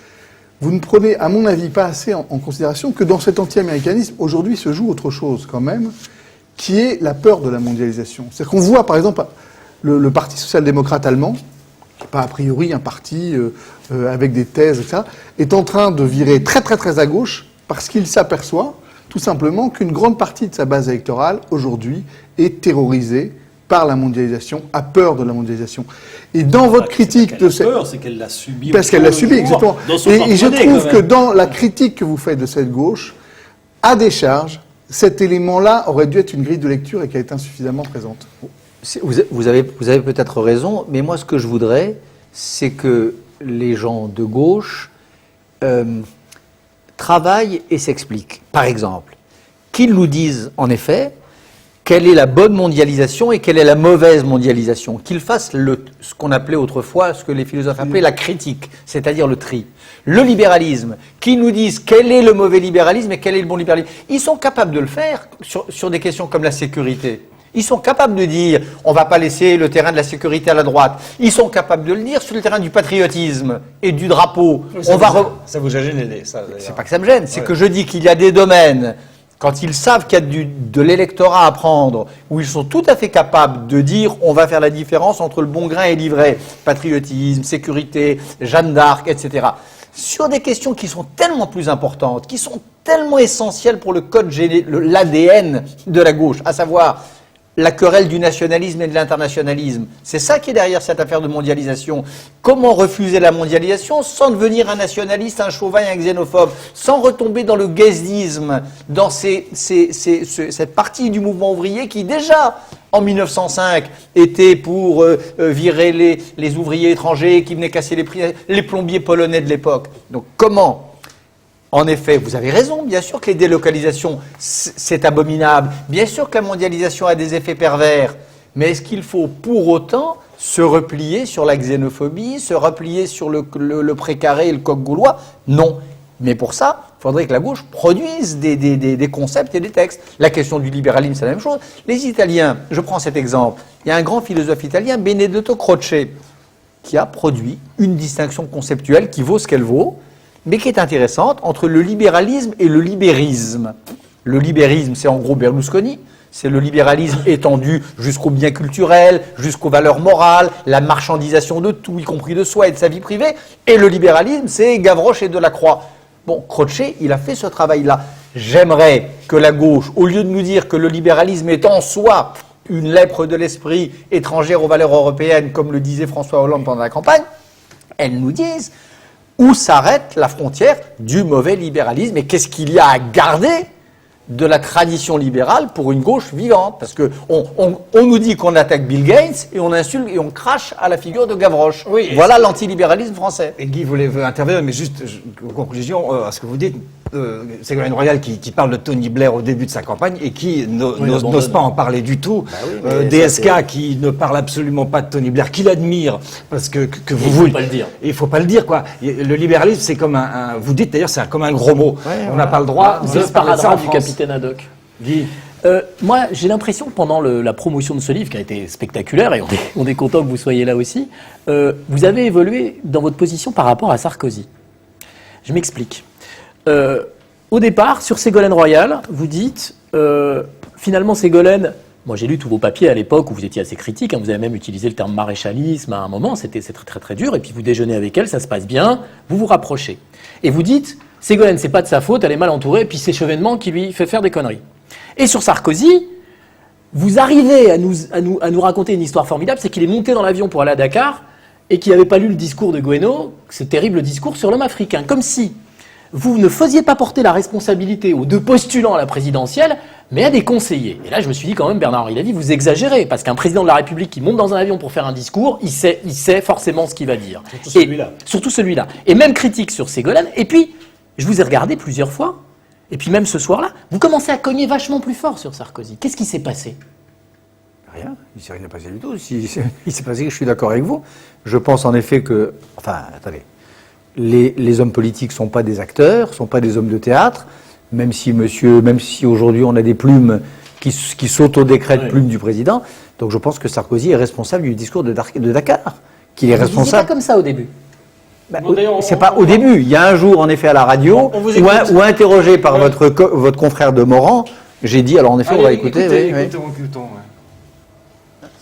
S4: vous ne prenez, à mon avis, pas assez en considération que dans cet anti-américanisme, aujourd'hui, se joue autre chose quand même, qui est la peur de la mondialisation. C'est-à-dire qu'on voit, par exemple, le Parti social-démocrate allemand, qui n'est pas a priori un parti avec des thèses, etc., est en train de virer très très très à gauche parce qu'il s'aperçoit tout simplement qu'une grande partie de sa base électorale, aujourd'hui, est terrorisée par la mondialisation, a peur de la mondialisation. Et dans votre critique de cette...
S2: peur, c'est qu'elle l'a subi.
S4: Parce qu'elle l'a subi, exactement. Et je trouve que dans la critique que vous faites de cette gauche, à décharge, cet élément-là aurait dû être une grille de lecture et qui a été insuffisamment présente.
S5: Vous avez peut-être raison, mais moi, ce que je voudrais, c'est que les gens de gauche... travaillent et s'expliquent. Par exemple, qu'ils nous disent en effet quelle est la bonne mondialisation et quelle est la mauvaise mondialisation. Qu'ils fassent ce qu'on appelait autrefois, ce que les philosophes appelaient la critique, c'est-à-dire le tri. Le libéralisme, qu'ils nous disent quel est le mauvais libéralisme et quel est le bon libéralisme. Ils sont capables de le faire sur des questions comme la sécurité. Ils sont capables de dire on ne va pas laisser le terrain de la sécurité à la droite. Ils sont capables de le dire sur le terrain du patriotisme et du drapeau.
S1: Ça vous a gêné, ça.
S5: C'est pas que ça me gêne, c'est que je dis qu'il y a des domaines, quand ils savent qu'il y a de l'électorat à prendre, où ils sont tout à fait capables de dire on va faire la différence entre le bon grain et l'ivraie, patriotisme, sécurité, Jeanne d'Arc, etc. Sur des questions qui sont tellement plus importantes, qui sont tellement essentielles pour le code, l'ADN de la gauche, à savoir la querelle du nationalisme et de l'internationalisme. C'est ça qui est derrière cette affaire de mondialisation. Comment refuser la mondialisation sans devenir un nationaliste, un chauvin, un xénophobe, sans retomber dans le guesdisme, dans cette partie du mouvement ouvrier qui déjà, en 1905, était pour virer les ouvriers étrangers qui venaient casser les prix, les plombiers polonais de l'époque. Donc comment ? En effet, vous avez raison, bien sûr que les délocalisations, c'est abominable. Bien sûr que la mondialisation a des effets pervers. Mais est-ce qu'il faut pour autant se replier sur la xénophobie, se replier sur le précaré et le coq gaulois? Non. Mais pour ça, il faudrait que la gauche produise des concepts et des textes. La question du libéralisme, c'est la même chose. Les Italiens, je prends cet exemple, il y a un grand philosophe italien, Benedetto Croce, qui a produit une distinction conceptuelle qui vaut ce qu'elle vaut, mais qui est intéressante, entre le libéralisme et le libérisme. Le libérisme, c'est en gros Berlusconi, C'est le libéralisme étendu jusqu'au bien culturel, jusqu'aux valeurs morales, la marchandisation de tout, y compris de soi et de sa vie privée. Et le libéralisme, c'est Gavroche et Delacroix. Bon, Croce, il a fait ce travail-là. J'aimerais que la gauche, au lieu de nous dire que le libéralisme est en soi une lèpre de l'esprit étrangère aux valeurs européennes, comme le disait François Hollande pendant la campagne, elle nous dise où s'arrête la frontière du mauvais libéralisme et qu'est-ce qu'il y a à garder de la tradition libérale pour une gauche vivante. Parce qu'on nous dit qu'on attaque Bill Gates et on insulte et on crache à la figure de Gavroche.
S10: Oui,
S5: voilà l'antilibéralisme français.
S10: Et Guy voulait intervenir, mais juste en conclusion à ce que vous dites, Ségolène Royal qui parle de Tony Blair au début de sa campagne et qui n'ose pas en parler du tout. DSK qui ne parle absolument pas de Tony Blair, qui l'admire parce que vous
S3: il faut pas le dire.
S10: Il faut pas le dire quoi. Le libéralisme c'est comme vous dites d'ailleurs c'est comme un gros mot. On n'a pas le droit de parler de ça en
S3: du
S10: France.
S3: capitaine Haddock.
S10: Guy.
S3: Moi, j'ai l'impression que pendant la promotion de ce livre, qui a été spectaculaire, et on est content que vous soyez là aussi, vous avez évolué dans votre position par rapport à Sarkozy. Je m'explique. Au départ, sur Ségolène Royal, vous dites, finalement, Ségolène, moi j'ai lu tous vos papiers à l'époque où vous étiez assez critique, hein, vous avez même utilisé le terme maréchalisme à un moment, c'est très très dur, et puis vous déjeunez avec elle, ça se passe bien, vous vous rapprochez. Et vous dites, Ségolène, c'est pas de sa faute, elle est mal entourée, et puis c'est Chevènement qui lui fait faire des conneries. Et sur Sarkozy, vous arrivez à nous raconter une histoire formidable, c'est qu'il est monté dans l'avion pour aller à Dakar et qu'il n'avait pas lu le discours de Guéno, ce terrible discours sur l'homme africain. Comme si vous ne faisiez pas porter la responsabilité aux deux postulants à la présidentielle, mais à des conseillers. Et là, je me suis dit quand même, Bernard-Henri Lévy, vous exagérez, parce qu'un président de la République qui monte dans un avion pour faire un discours, il sait forcément ce qu'il va dire. Surtout celui-là. Et même critique sur Ségolène. Et puis, je vous ai regardé plusieurs fois. Et puis même ce soir-là, vous commencez à cogner vachement plus fort sur Sarkozy. Qu'est-ce qui s'est passé?
S5: Rien, il ne s'est rien passé du tout. Il s'est passé que je suis d'accord avec vous. Je pense en effet que... Enfin, attendez. Les hommes politiques ne sont pas des acteurs, ne sont pas des hommes de théâtre, même si aujourd'hui on a des plumes qui s'auto-décrètent
S3: Oui.
S5: plumes du président. Donc je pense que Sarkozy est responsable du discours de Dakar. Qu'il est
S3: Vous ne disiez pas
S5: responsable...
S3: comme ça au début.
S5: C'est pas au début. Il y a un jour, en effet, à la radio, où interrogé par votre confrère de Morand, j'ai dit, alors en effet, on va écouter.
S10: Écoutons.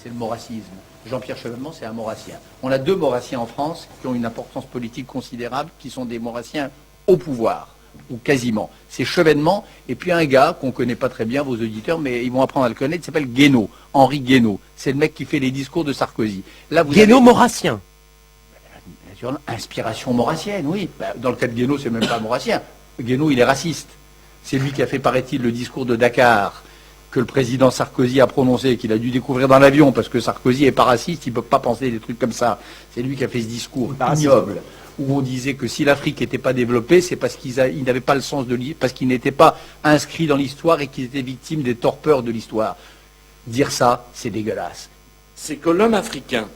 S11: C'est le maurassisme. Jean-Pierre Chevènement, c'est un maurassien. On a deux maurassiens en France qui ont une importance politique considérable, qui sont des maurassiens au pouvoir, ou quasiment. C'est Chevènement, et puis un gars qu'on ne connaît pas très bien, vos auditeurs, mais ils vont apprendre à le connaître, il s'appelle Guéno, Henri Guéno. C'est le mec qui fait les discours de Sarkozy. Là,
S12: Guéno maurassien.
S11: Inspiration maurassienne, oui. Dans le cas de Guéno, c'est même pas maurassien. Guéno, il est raciste. C'est lui qui a fait, paraît-il, le discours de Dakar que le président Sarkozy a prononcé, qu'il a dû découvrir dans l'avion, parce que Sarkozy n'est pas raciste, il ne peut pas penser des trucs comme ça. C'est lui qui a fait ce discours ignoble, où on disait que si l'Afrique n'était pas développée, c'est parce qu'il n'avait pas le sens de l'histoire, parce qu'il n'était pas inscrit dans l'histoire et qu'il était victime des torpeurs de l'histoire. Dire ça, c'est dégueulasse.
S6: C'est que l'homme africain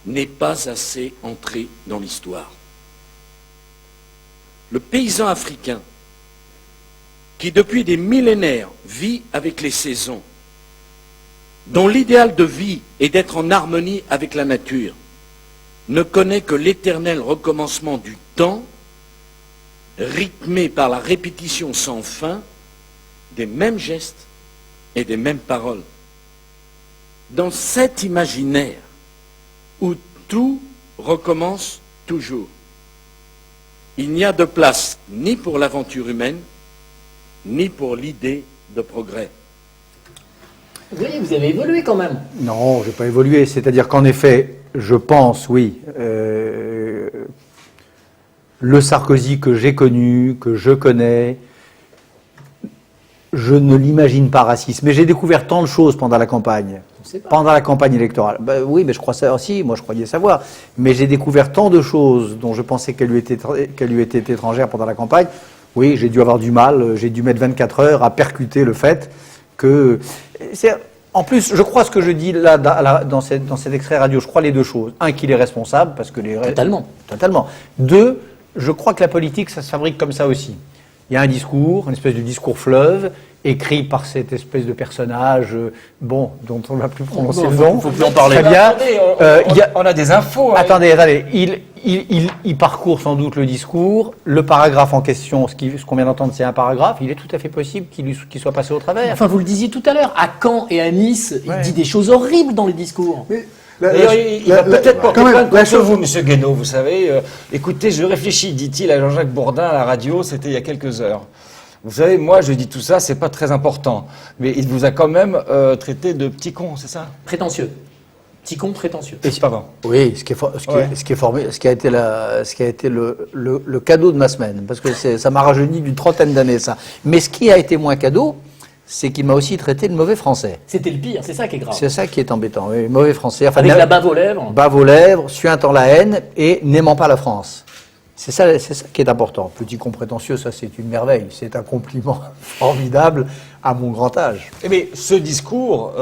S6: n'est pas assez entré dans l'histoire. Le paysan africain, qui depuis des millénaires vit avec les saisons, dont l'idéal de vie est d'être en harmonie avec la nature, ne connaît que l'éternel recommencement du temps, rythmé par la répétition sans fin des mêmes gestes et des mêmes paroles. Dans cet imaginaire où tout recommence toujours, il n'y a de place ni pour l'aventure humaine, ni pour l'idée de progrès.
S3: Vous voyez, vous avez évolué quand même.
S5: Non, je n'ai pas évolué. C'est-à-dire qu'en effet, je pense, oui, le Sarkozy que j'ai connu, que je connais, je ne l'imagine pas raciste. Mais j'ai découvert tant de choses pendant la campagne. Pendant la campagne électorale. Ben oui, mais je crois ça aussi, moi je croyais savoir. Mais j'ai découvert tant de choses dont je pensais qu'elles lui étaient étrangères pendant la campagne. Oui, j'ai dû avoir du mal, j'ai dû mettre 24 heures à percuter le fait que... En plus, je crois ce que je dis là dans cet extrait radio, je crois les deux choses. Un, qu'il est responsable, parce que Totalement. Deux, je crois que la politique, ça se fabrique comme ça aussi. Il y a un discours, une espèce de discours fleuve, écrit par cette espèce de personnage, dont on ne va plus prononcer le nom.
S3: Il faut plus en parler.
S5: Très bien.
S10: On a des infos.
S5: Attendez. il parcourt sans doute le discours. Le paragraphe en question, ce qu'on vient d'entendre, c'est un paragraphe. Il est tout à fait possible qu'il soit passé au travers.
S3: Enfin, vous le disiez tout à l'heure, à Caen et à Nice, il dit des choses horribles dans les discours.
S4: Mais
S10: D'ailleurs, il va peut-être porter
S4: quand même,
S10: plainte
S4: la
S10: contre
S4: chose-
S10: vous, monsieur Guénaud, vous savez. Écoutez, je réfléchis, dit-il à Jean-Jacques Bourdin à la radio, c'était il y a quelques heures. Vous savez, moi, je dis tout ça, c'est pas très important. Mais il vous a quand même traité de petit con, c'est ça?
S3: Prétentieux. Petit con prétentieux.
S10: Et c'est pas bon.
S5: Oui, ce qui a été le cadeau de ma semaine, parce que ça m'a rajeuni d'une trentaine d'années, ça. Mais ce qui a été moins cadeau, c'est qu'il m'a aussi traité de mauvais français.
S3: C'était le pire, c'est ça qui est grave.
S5: C'est ça qui est embêtant, oui, mauvais français. Enfin,
S3: Avec la bave aux lèvres.
S5: bave aux lèvres, suintant la haine et n'aimant pas la France. C'est ça qui est important. Petit con prétentieux, ça c'est une merveille. C'est un compliment formidable à mon grand âge.
S10: Eh bien, ce discours,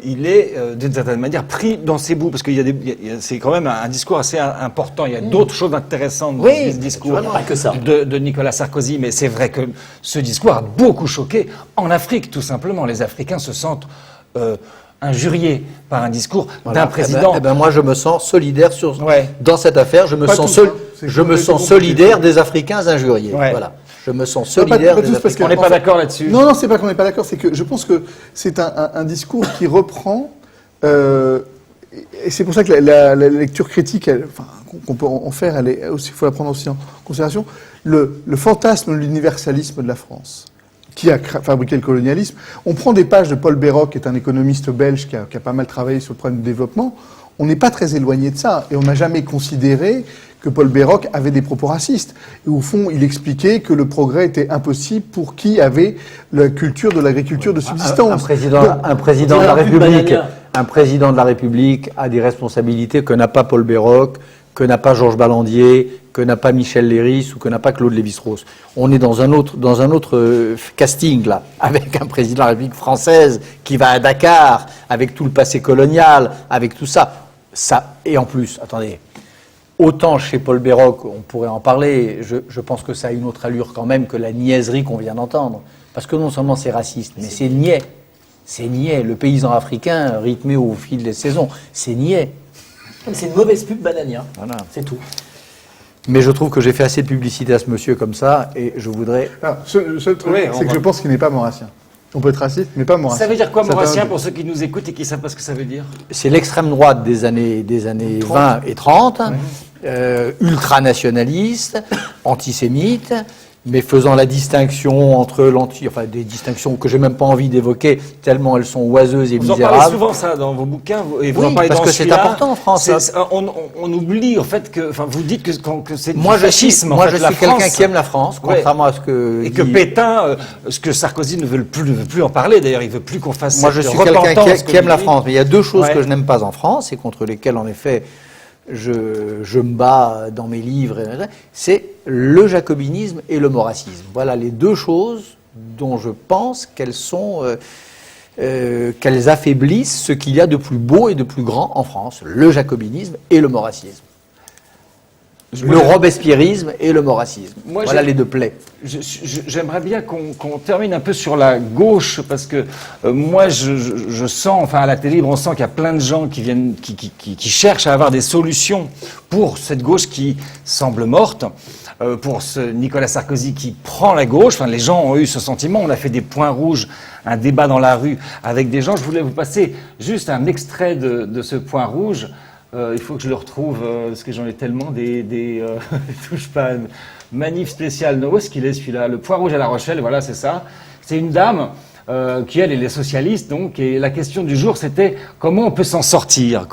S10: il est d'une certaine manière pris dans ses bouts, parce que c'est quand même un discours assez important. Il y a d'autres choses intéressantes dans ce discours
S3: pas que ça.
S10: de Nicolas Sarkozy, mais c'est vrai que ce discours a beaucoup choqué en Afrique, tout simplement. Les Africains se sentent injuriés par un discours d'un président.
S5: Eh ben, moi, je me sens solidaire
S10: Ouais.
S5: dans cette affaire. Je me
S4: Pas
S5: sens,
S4: tous, hein. C'est
S5: je me sens
S4: complètement
S5: solidaire des Africains injuriés.
S10: Ouais.
S5: Voilà. Je me sens
S4: Non, pas
S5: solidaire
S4: tous,
S5: des
S4: parce
S5: Africains.
S10: On n'est pas d'accord là-dessus.
S4: Non, c'est pas qu'on n'est pas d'accord, c'est que je pense que c'est un discours qui reprend, et c'est pour ça que la lecture critique, qu'on peut en faire, il faut la prendre aussi en considération, le fantasme de l'universalisme de la France, qui a fabriqué le colonialisme. On prend des pages de Paul Béroc, qui est un économiste belge qui a pas mal travaillé sur le problème du développement. On n'est pas très éloigné de ça, et on n'a jamais considéré que Paul Béroc avait des propos racistes. Et au fond, il expliquait que le progrès était impossible pour qui avait la culture de l'agriculture de subsistance.
S5: Un président de la République a des responsabilités que n'a pas Paul Béroc, que n'a pas Georges Ballandier, que n'a pas Michel Léris ou que n'a pas Claude Lévi-Strauss. On est dans un autre casting là, avec un président de la République française qui va à Dakar, avec tout le passé colonial, avec tout ça. Et en plus, attendez, autant chez Paul Béroc, on pourrait en parler, je pense que ça a une autre allure quand même que la niaiserie qu'on vient d'entendre. Parce que non seulement c'est raciste, mais c'est niais. C'est niais. Le paysan africain rythmé au fil des saisons, c'est niais.
S3: C'est une mauvaise pub Banania.
S5: Voilà.
S3: C'est tout.
S5: Mais je trouve que j'ai fait assez de publicité à ce monsieur comme ça, et je voudrais...
S4: Alors, le seul truc, c'est que je pense qu'il n'est pas maurassien. On peut être raciste, mais pas maurassien.
S10: Ça veut dire quoi, maurassien,
S4: permet-
S10: pour ceux qui nous écoutent et qui ne savent pas ce que ça veut dire?
S5: C'est l'extrême droite des années 20 et 30, ultranationaliste, antisémite, mais faisant la distinction entre des distinctions que j'ai même pas envie d'évoquer, tellement elles sont oiseuses et
S10: Vous en
S5: misérables.
S10: parlez souvent, ça, dans vos bouquins, et vous
S5: Oui,
S10: en parlez
S5: parce
S10: dans
S5: que c'est
S10: celui-là.
S5: important en France,
S10: On oublie, en fait, que, enfin, vous dites que c'est
S5: Moi,
S10: du fascisme,
S5: moi,
S10: en fait,
S5: je
S10: la
S5: suis quelqu'un
S10: France.
S5: qui aime la France, contrairement à ce que...
S10: Et que Pétain, ce que Sarkozy ne veut plus en parler, d'ailleurs, il veut plus qu'on fasse
S5: Moi, je
S10: cette
S5: suis quelqu'un
S10: repentance
S5: qui aime la France. Mais il y a deux choses
S10: Ouais.
S5: que je n'aime pas en France et contre lesquelles, en effet, je me bats dans mes livres. C'est le jacobinisme et le maurassisme. Voilà les deux choses dont je pense qu'elles affaiblissent ce qu'il y a de plus beau et de plus grand en France. Le jacobinisme et le maurassisme. Le robespierrisme et le maurassisme.
S10: Moi,
S5: Voilà les deux plaies.
S10: J'aimerais bien qu'on termine un peu sur la gauche, parce que moi, je sens, enfin, à la télé libre, on sent qu'il y a plein de gens qui viennent, qui cherchent à avoir des solutions pour cette gauche qui semble morte, pour ce Nicolas Sarkozy qui prend la gauche. Enfin, les gens ont eu ce sentiment. On a fait des points rouges, un débat dans la rue avec des gens. Je voulais vous passer juste un extrait de ce point rouge. Il faut que je le retrouve, parce que j'en ai tellement des touche pas manif spécial. Où est-ce qu'il est celui-là? Le point rouge à La Rochelle, voilà, c'est ça. C'est une dame qui, elle est socialiste, donc, et la question du jour, c'était comment on peut s'en sortir,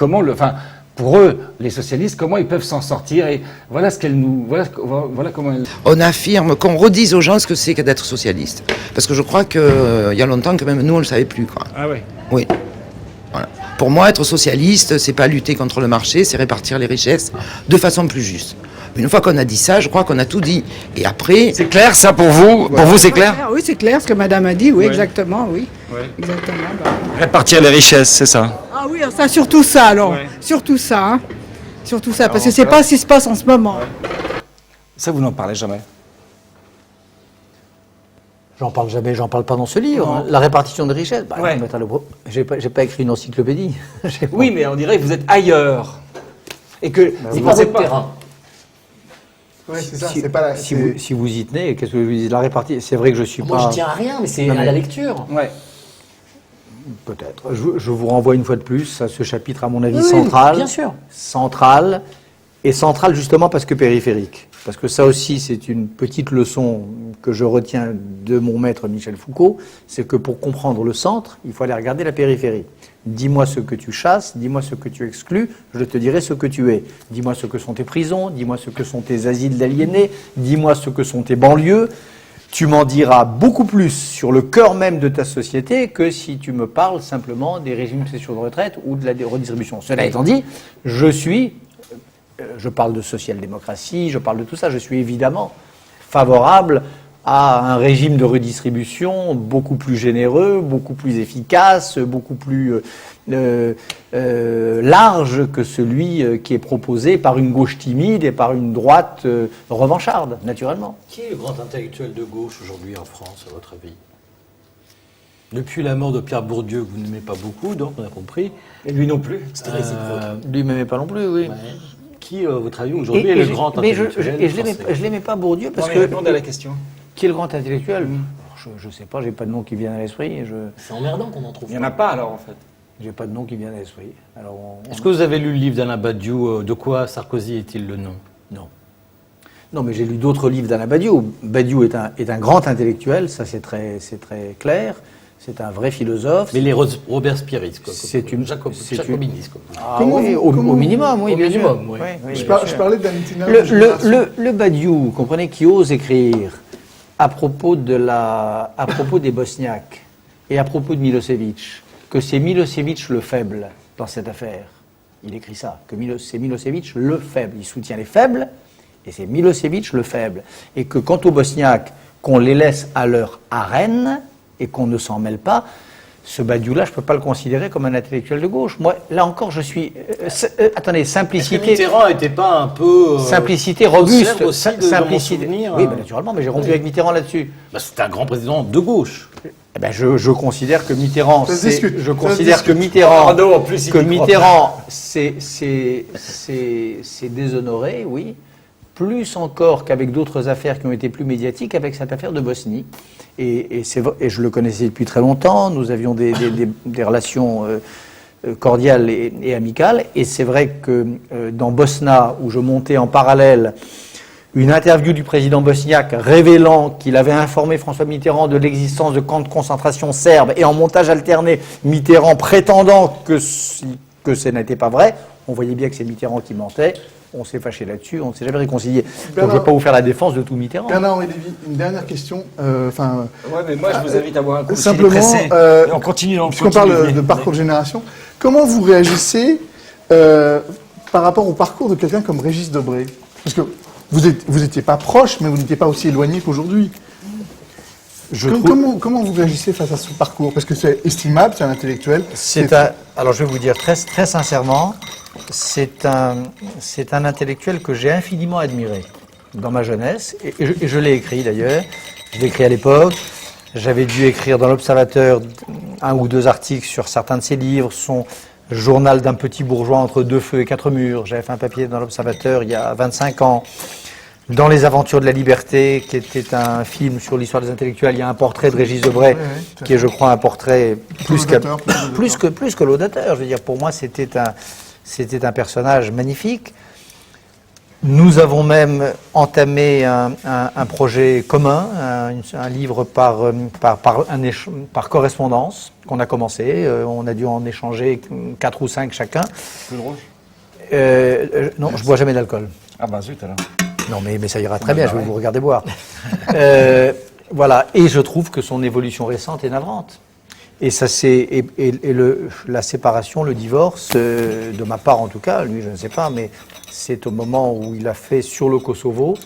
S10: pour eux, les socialistes, comment ils peuvent s'en sortir, et voilà ce qu'elle nous, voilà comment elle...
S12: On affirme, qu'on redise aux gens ce que c'est que d'être socialiste. Parce que je crois qu'il y a longtemps que même nous, on ne le savait plus, quoi.
S10: Ah oui.
S12: Oui. Voilà. Pour moi, être socialiste, c'est pas lutter contre le marché, c'est répartir les richesses de façon plus juste. Une fois qu'on a dit ça, je crois qu'on a tout dit. Et après...
S10: C'est clair, ça, pour vous? Pour vous, c'est clair?
S13: Oui, c'est clair, ce que madame a dit, oui,
S10: Ouais.
S13: exactement, oui.
S10: Ouais.
S13: Exactement.
S10: Répartir les richesses, c'est ça.
S13: Ah oui, ça, surtout ça, alors.
S10: Ouais.
S13: Surtout ça, hein. Surtout ça, parce que c'est pas ce qui se passe en ce moment.
S10: Ça, vous n'en parlez jamais.
S5: J'en parle jamais, j'en parle pas dans ce livre. Hein. La répartition des richesses. Bah,
S10: Ouais.
S5: non, mais attends, j'ai pas écrit une encyclopédie.
S10: Oui, mais on dirait que vous êtes ailleurs. Et que
S3: C'est
S10: vous
S3: pas
S10: pensez
S3: votre terrain.
S4: Ouais, c'est ça, c'est pas la...
S5: Si vous y tenez, qu'est-ce que je vous dis? La répartie, c'est vrai que je suis
S3: Moi,
S5: pas...
S3: je tiens à rien, mais c'est
S5: Non,
S3: à
S5: mais-
S3: la lecture.
S1: Ouais.
S5: Peut-être. Je vous renvoie une fois de plus à ce chapitre, à mon avis,
S3: Oui,
S5: central.
S3: bien sûr.
S5: Central. Et central justement parce que périphérique. Parce que ça aussi, c'est une petite leçon que je retiens de mon maître Michel Foucault, c'est que pour comprendre le centre, il faut aller regarder la périphérie. Dis-moi ce que tu chasses, dis-moi ce que tu exclus, je te dirai ce que tu es. Dis-moi ce que sont tes prisons, dis-moi ce que sont tes asiles d'aliénés, dis-moi ce que sont tes banlieues. Tu m'en diras beaucoup plus sur le cœur même de ta société que si tu me parles simplement des régimes de cession de retraite ou de la redistribution. Cela étant dit, je parle de social-démocratie, je parle de tout ça, je suis évidemment favorable à un régime de redistribution beaucoup plus généreux, beaucoup plus efficace, beaucoup plus large que celui qui est proposé par une gauche timide et par une droite revancharde, naturellement.
S2: Qui est le grand intellectuel de gauche aujourd'hui en France, à votre avis? Depuis la mort de Pierre Bourdieu, que vous n'aimez pas beaucoup, donc on a compris.
S1: Et lui non plus.
S5: Lui m'aimait pas non plus, oui.
S2: Ouais. Qui, à votre avis, aujourd'hui est le grand intellectuel français?
S5: je l'aimais pas Bourdieu parce
S1: Non,
S5: que...
S1: mais répondez à la question.
S5: Qui est le grand intellectuel? Je ne sais pas, j'ai pas de nom qui vient à l'esprit.
S3: C'est emmerdant qu'on en trouve.
S1: Il n'y en a pas alors en fait.
S5: J'ai pas de nom qui vient à l'esprit. Alors,
S2: Est-ce que vous avez lu le livre d'Alain Badiou, De quoi Sarkozy est-il le nom?
S5: Non. Non, mais j'ai lu d'autres livres d'Alain Badiou. Badiou est un grand intellectuel, ça c'est très clair. C'est un vrai philosophe.
S2: Mais les Robert Spirits, quoi.
S5: C'est une...
S2: Jacobinisme, quoi.
S5: Ah, oui, au minimum, oui, bien sûr.
S2: Oui.
S5: Oui,
S4: Je
S5: bien sûr.
S4: parlais d'un itinéraire de génération.
S5: Le Badiou, vous comprenez, qui ose écrire à propos des Bosniaques et à propos de Milosevic, que c'est Milosevic le faible dans cette affaire. Il écrit ça, que c'est Milosevic le faible. Il soutient les faibles et c'est Milosevic le faible. Et que quant aux Bosniaques, qu'on les laisse à leur arène et qu'on ne s'en mêle pas, ce Badiou-là, je ne peux pas le considérer comme un intellectuel de gauche. Moi, là encore, je suis... attendez, simplicité...
S2: Est-ce que Mitterrand n'était pas un peu...
S5: simplicité robuste.
S2: Aussi de
S5: Simplicité.
S2: souvenir,
S5: Oui, naturellement, mais j'ai rompu avec Mitterrand là-dessus.
S2: C'était un grand président de gauche.
S5: Eh ben, je considère que Mitterrand...
S4: Ça se discute.
S5: Je
S4: Ça se
S5: considère que
S4: discute.
S5: Mitterrand...
S1: Pardon, en plus, il
S5: que
S1: y croit
S5: Mitterrand, c'est déshonoré, oui. Plus encore qu'avec d'autres affaires qui ont été plus médiatiques, avec cette affaire de Bosnie. Et je le connaissais depuis très longtemps, nous avions des relations cordiales et amicales, et c'est vrai que dans Bosna, où je montais en parallèle une interview du président bosniaque révélant qu'il avait informé François Mitterrand de l'existence de camps de concentration serbes, et en montage alterné, Mitterrand prétendant que ce n'était pas vrai, on voyait bien que c'est Mitterrand qui mentait. On s'est fâché là-dessus, on ne s'est jamais réconcilié. Donc je ne vais pas vous faire la défense de tout Mitterrand.
S4: Bernard-Henri Lévy, une dernière question.
S1: Ouais, mais moi je vous invite à boire un coup.
S4: Simplement,
S1: Et on continue dans
S4: puisqu'on parle de parcours de génération, comment vous réagissez par rapport au parcours de quelqu'un comme Régis Debray? Parce que vous n'étiez pas proche, mais vous n'étiez pas aussi éloigné qu'aujourd'hui. Comment vous réagissez face à ce parcours? Parce que c'est estimable, c'est un intellectuel.
S5: Alors je vais vous dire très sincèrement, c'est un intellectuel que j'ai infiniment admiré dans ma jeunesse, et je l'ai écrit d'ailleurs. Je l'ai écrit à l'époque. J'avais dû écrire dans l'Observateur 1 ou 2 articles sur certains de ses livres, son journal d'un petit bourgeois entre 2 feux et 4 murs. J'avais fait un papier dans l'Observateur il y a 25 ans. Dans Les Aventures de la Liberté, qui était un film sur l'histoire des intellectuels, il y a un portrait de Régis Debray, qui est, je crois, un portrait plus que l'audateur. Je veux dire, pour moi, c'était un personnage magnifique. Nous avons même entamé un projet commun, un livre par correspondance qu'on a commencé. On a dû en échanger 4 ou 5 chacun. Non, je bois jamais d'alcool.
S1: Ah bah zut alors.
S5: Non, mais ça ira très bien, je vais vous regarder boire. Voilà, et je trouve que son évolution récente est navrante. Et ça, la séparation, le divorce, de ma part en tout cas, lui je ne sais pas, mais c'est au moment où il a fait sur le Kosovo.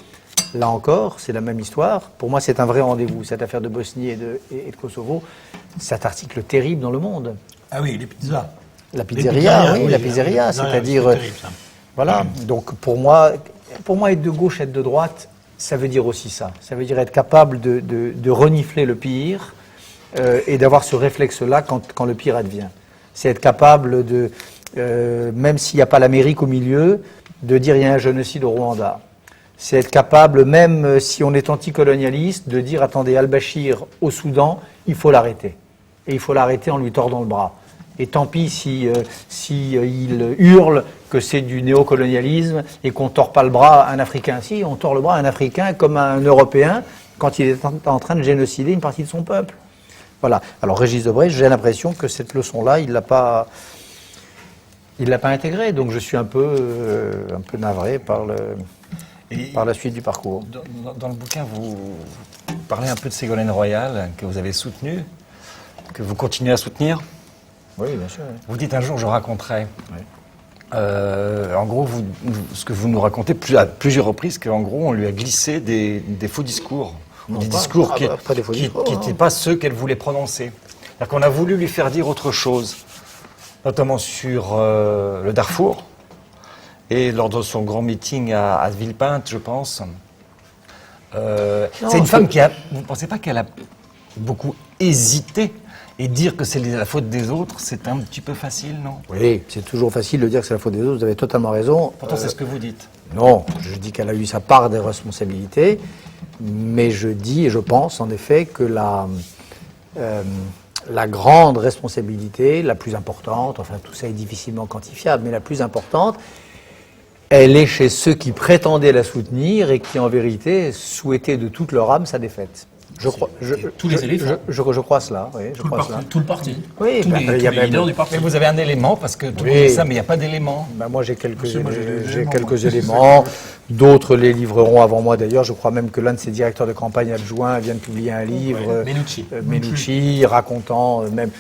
S5: Là encore, c'est la même histoire. Pour moi, c'est un vrai rendez-vous, cette affaire de Bosnie et de Kosovo. Cet article terrible dans Le Monde.
S2: Ah oui, les pizzas.
S5: La pizzeria, oui, la pizzeria, c'est-à-dire... Voilà, donc pour moi, être de gauche, être de droite, ça veut dire aussi ça. Ça veut dire être capable de renifler le pire et d'avoir ce réflexe-là quand le pire advient. C'est être capable de, même s'il n'y a pas l'Amérique au milieu, de dire il y a un génocide au Rwanda. c'est être capable, même si on est anticolonialiste, de dire, attendez, al-Bashir au Soudan, il faut l'arrêter. Et il faut l'arrêter en lui tordant le bras. Et tant pis si il hurle que c'est du néocolonialisme et qu'on ne tord pas le bras à un Africain. Si, on tord le bras à un Africain comme à un Européen quand il est en train de génocider une partie de son peuple. Voilà. Alors Régis Debray, j'ai l'impression que cette leçon-là, il ne l'a pas intégrée. Donc je suis un peu navré par la suite du parcours.
S10: Dans le bouquin, vous parlez un peu de Ségolène Royal, que vous avez soutenu, que vous continuez à soutenir.
S5: Oui, bien sûr. Oui.
S10: Vous dites un jour, je raconterai.
S5: Oui.
S10: En gros, ce que vous nous racontez à plusieurs reprises, qu'en gros, on lui a glissé des faux discours. Des discours qui n'étaient pas ceux qu'elle voulait prononcer. C'est-à-dire qu'on a voulu lui faire dire autre chose, notamment sur le Darfour, et lors de son grand meeting à Villepinte, je pense. C'est une femme qui a... Vous ne pensez pas qu'elle a beaucoup hésité? Et dire que c'est la faute des autres, c'est un petit peu facile, non?
S5: Oui, c'est toujours facile de dire que c'est la faute des autres, vous avez totalement raison.
S10: Pourtant, c'est ce que vous dites.
S5: Non, je dis qu'elle a eu sa part des responsabilités, mais je dis et je pense en effet que la grande responsabilité, la plus importante, enfin tout ça est difficilement quantifiable, mais la plus importante, elle est chez ceux qui prétendaient la soutenir et qui en vérité souhaitaient de toute leur âme sa défaite.
S3: Tous les éléphants.
S5: Je crois cela, oui.
S3: Tout le parti.
S5: Oui,
S3: tous les leaders du parti.
S10: Mais vous avez un élément, parce que tout le monde dit ça, mais il n'y a pas d'élément.
S5: Ben moi, j'ai quelques éléments. D'autres les livreront avant moi, d'ailleurs. Je crois même que l'un de ses directeurs de campagne adjoints vient de publier un livre, Menucci, racontant même...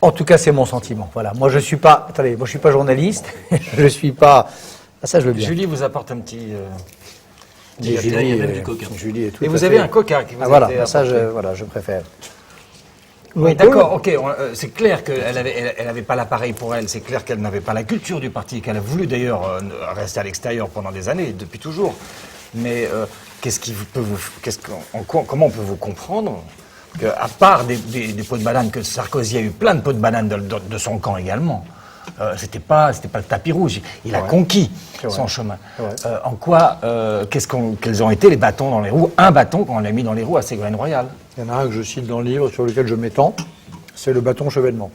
S5: En tout cas, c'est mon sentiment. Voilà. Moi, je suis pas... Attendez, moi, je suis pas journaliste. Je suis pas... Ah, ça, je veux bien.
S10: Julie vous apporte un petit...
S5: Julie est tout
S10: et vous
S5: à
S10: avez
S5: fait...
S10: un coca qui vous a
S5: voilà,
S10: été
S5: ça,
S10: apporté.
S5: je préfère.
S10: Oui, d'accord, ok. C'est clair qu'elle n'avait pas l'appareil pour elle. C'est clair qu'elle n'avait pas la culture du parti, qu'elle a voulu d'ailleurs rester à l'extérieur pendant des années, depuis toujours. Mais comment on peut vous comprendre qu'à part des pots de banane, que Sarkozy a eu plein de pots de banane de son camp également. C'était pas le tapis rouge. Il a conquis son chemin. En quoi, quels ont été les bâtons dans les roues? Un bâton qu'on a mis dans les roues à Ségolène Royal.
S5: Il y en a un que je cite dans le livre sur lequel je m'étends, c'est le bâton chevènement.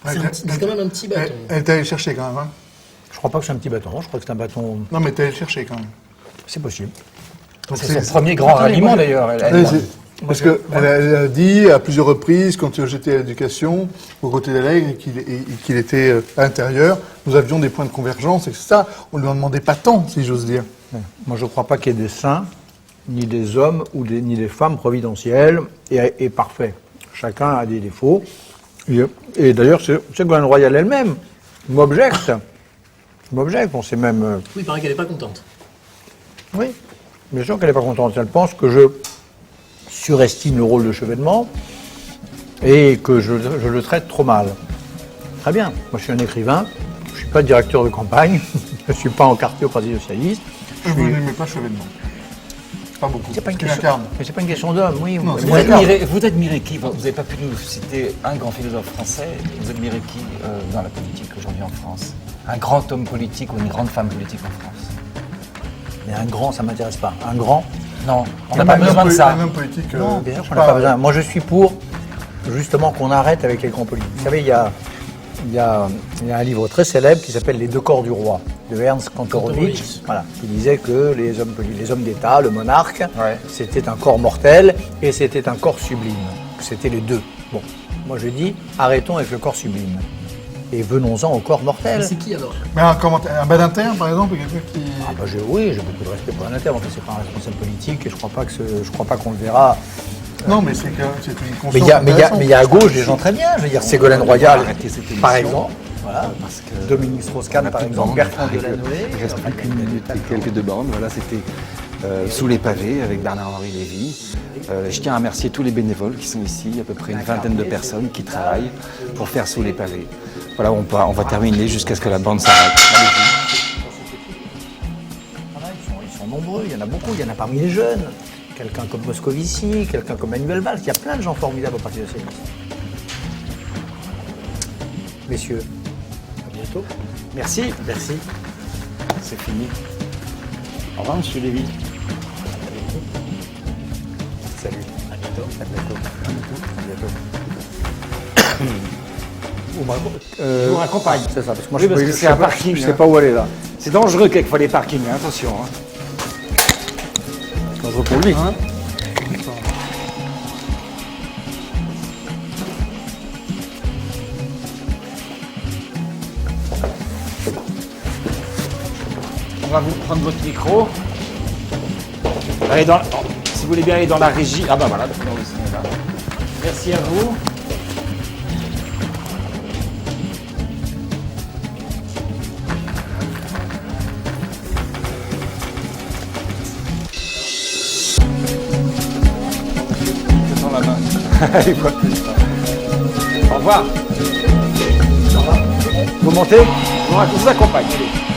S3: C'est quand même un petit bâton.
S4: Elle t'a allé le chercher quand même. Hein.
S5: Je crois pas que c'est un petit bâton, je crois que c'est un bâton...
S4: Non, mais t'es allé le chercher quand même.
S5: C'est possible.
S10: C'est son premier grand ralliement d'ailleurs.
S4: Parce qu'elle a dit à plusieurs reprises, quand j'étais à l'éducation, aux côtés d'Allègre, et qu'il était à l'intérieur, nous avions des points de convergence, et c'est ça, on ne lui en demandait pas tant, si j'ose dire.
S5: Moi, je ne crois pas qu'il y ait des saints, ni des hommes, ni des femmes providentielles et parfaits. Chacun a des défauts. Et d'ailleurs, Ségolène Royal elle-même m'objecte. On sait même...
S3: Oui, il paraît qu'elle n'est pas contente.
S5: Oui, bien sûr qu'elle n'est pas contente. Elle pense que je surestime le rôle de chevènement et que je le traite trop mal. Très bien, moi je suis un écrivain, je ne suis pas directeur de campagne, je ne suis pas encarté au Parti Socialiste.
S4: Vous n'aimez pas chevènement? Pas beaucoup.
S5: C'est pas une question d'homme, oui.
S10: Non, vous admirez qui? Vous n'avez pas pu nous citer un grand philosophe français. Vous admirez qui dans la politique aujourd'hui en France? Un grand homme politique ou une grande femme politique en France?
S5: Mais un grand, ça ne m'intéresse pas. Un grand?
S10: Non, on n'a pas besoin de ça.
S4: Un homme politique,
S5: non, bien sûr qu'on n'a pas besoin. Moi, je suis pour, justement, qu'on arrête avec les grands politiques. Vous savez, il y a un livre très célèbre qui s'appelle Les deux corps du roi, de Ernst Kantorowicz, voilà, qui disait que les hommes d'État, le monarque, c'était un corps mortel et c'était un corps sublime. C'était les deux. Bon, moi je dis, arrêtons avec le corps sublime. Et venons-en au corps mortel.
S3: Mais c'est qui alors?
S4: Un Badinter, par exemple, quelqu'un qui...
S5: Oui, j'ai beaucoup de respect pour Badinter. En fait, c'est pas un responsable politique et je crois pas qu'on le verra.
S4: Non, mais c'est une conscience.
S5: Mais il y a à gauche des gens très bien. Je veux dire, Ségolène Royal, par exemple. Voilà, parce que Dominique Strauss-Kahn, par exemple, Bertrand Delanoë.
S10: Il reste plus qu'une minute et quelques deux bandes. Voilà, c'était Sous les pavés avec Bernard-Henri Lévy. Je tiens à remercier tous les bénévoles qui sont ici, à peu près une vingtaine de personnes qui travaillent pour faire Sous les pavés. Voilà, on va terminer jusqu'à ce que la bande s'arrête.
S5: Ils sont nombreux, il y en a beaucoup, il y en a parmi les jeunes. Quelqu'un comme Moscovici, quelqu'un comme Manuel Valls, il y a plein de gens formidables au Parti Socialiste. Messieurs, à bientôt.
S10: Merci.
S5: Merci.
S10: C'est fini.
S1: Au revoir, monsieur Lévy.
S2: Salut. À bientôt. À bientôt.
S1: Je vous raccompagne.
S5: C'est ça, parce que moi
S1: Oui, parce que c'est un parking.
S5: Je sais pas où aller là.
S1: C'est dangereux quelquefois les parkings, hein, attention. Hein.
S5: Dangereux pour lui.
S1: On va vous prendre votre micro. Allez dans, si vous voulez bien aller dans la régie. Ah bah voilà, d'accord, oui, c'est là. Merci à vous. Je tends la main. Allez, quoi. Au revoir. Vous montez, je vous accompagne. Allez.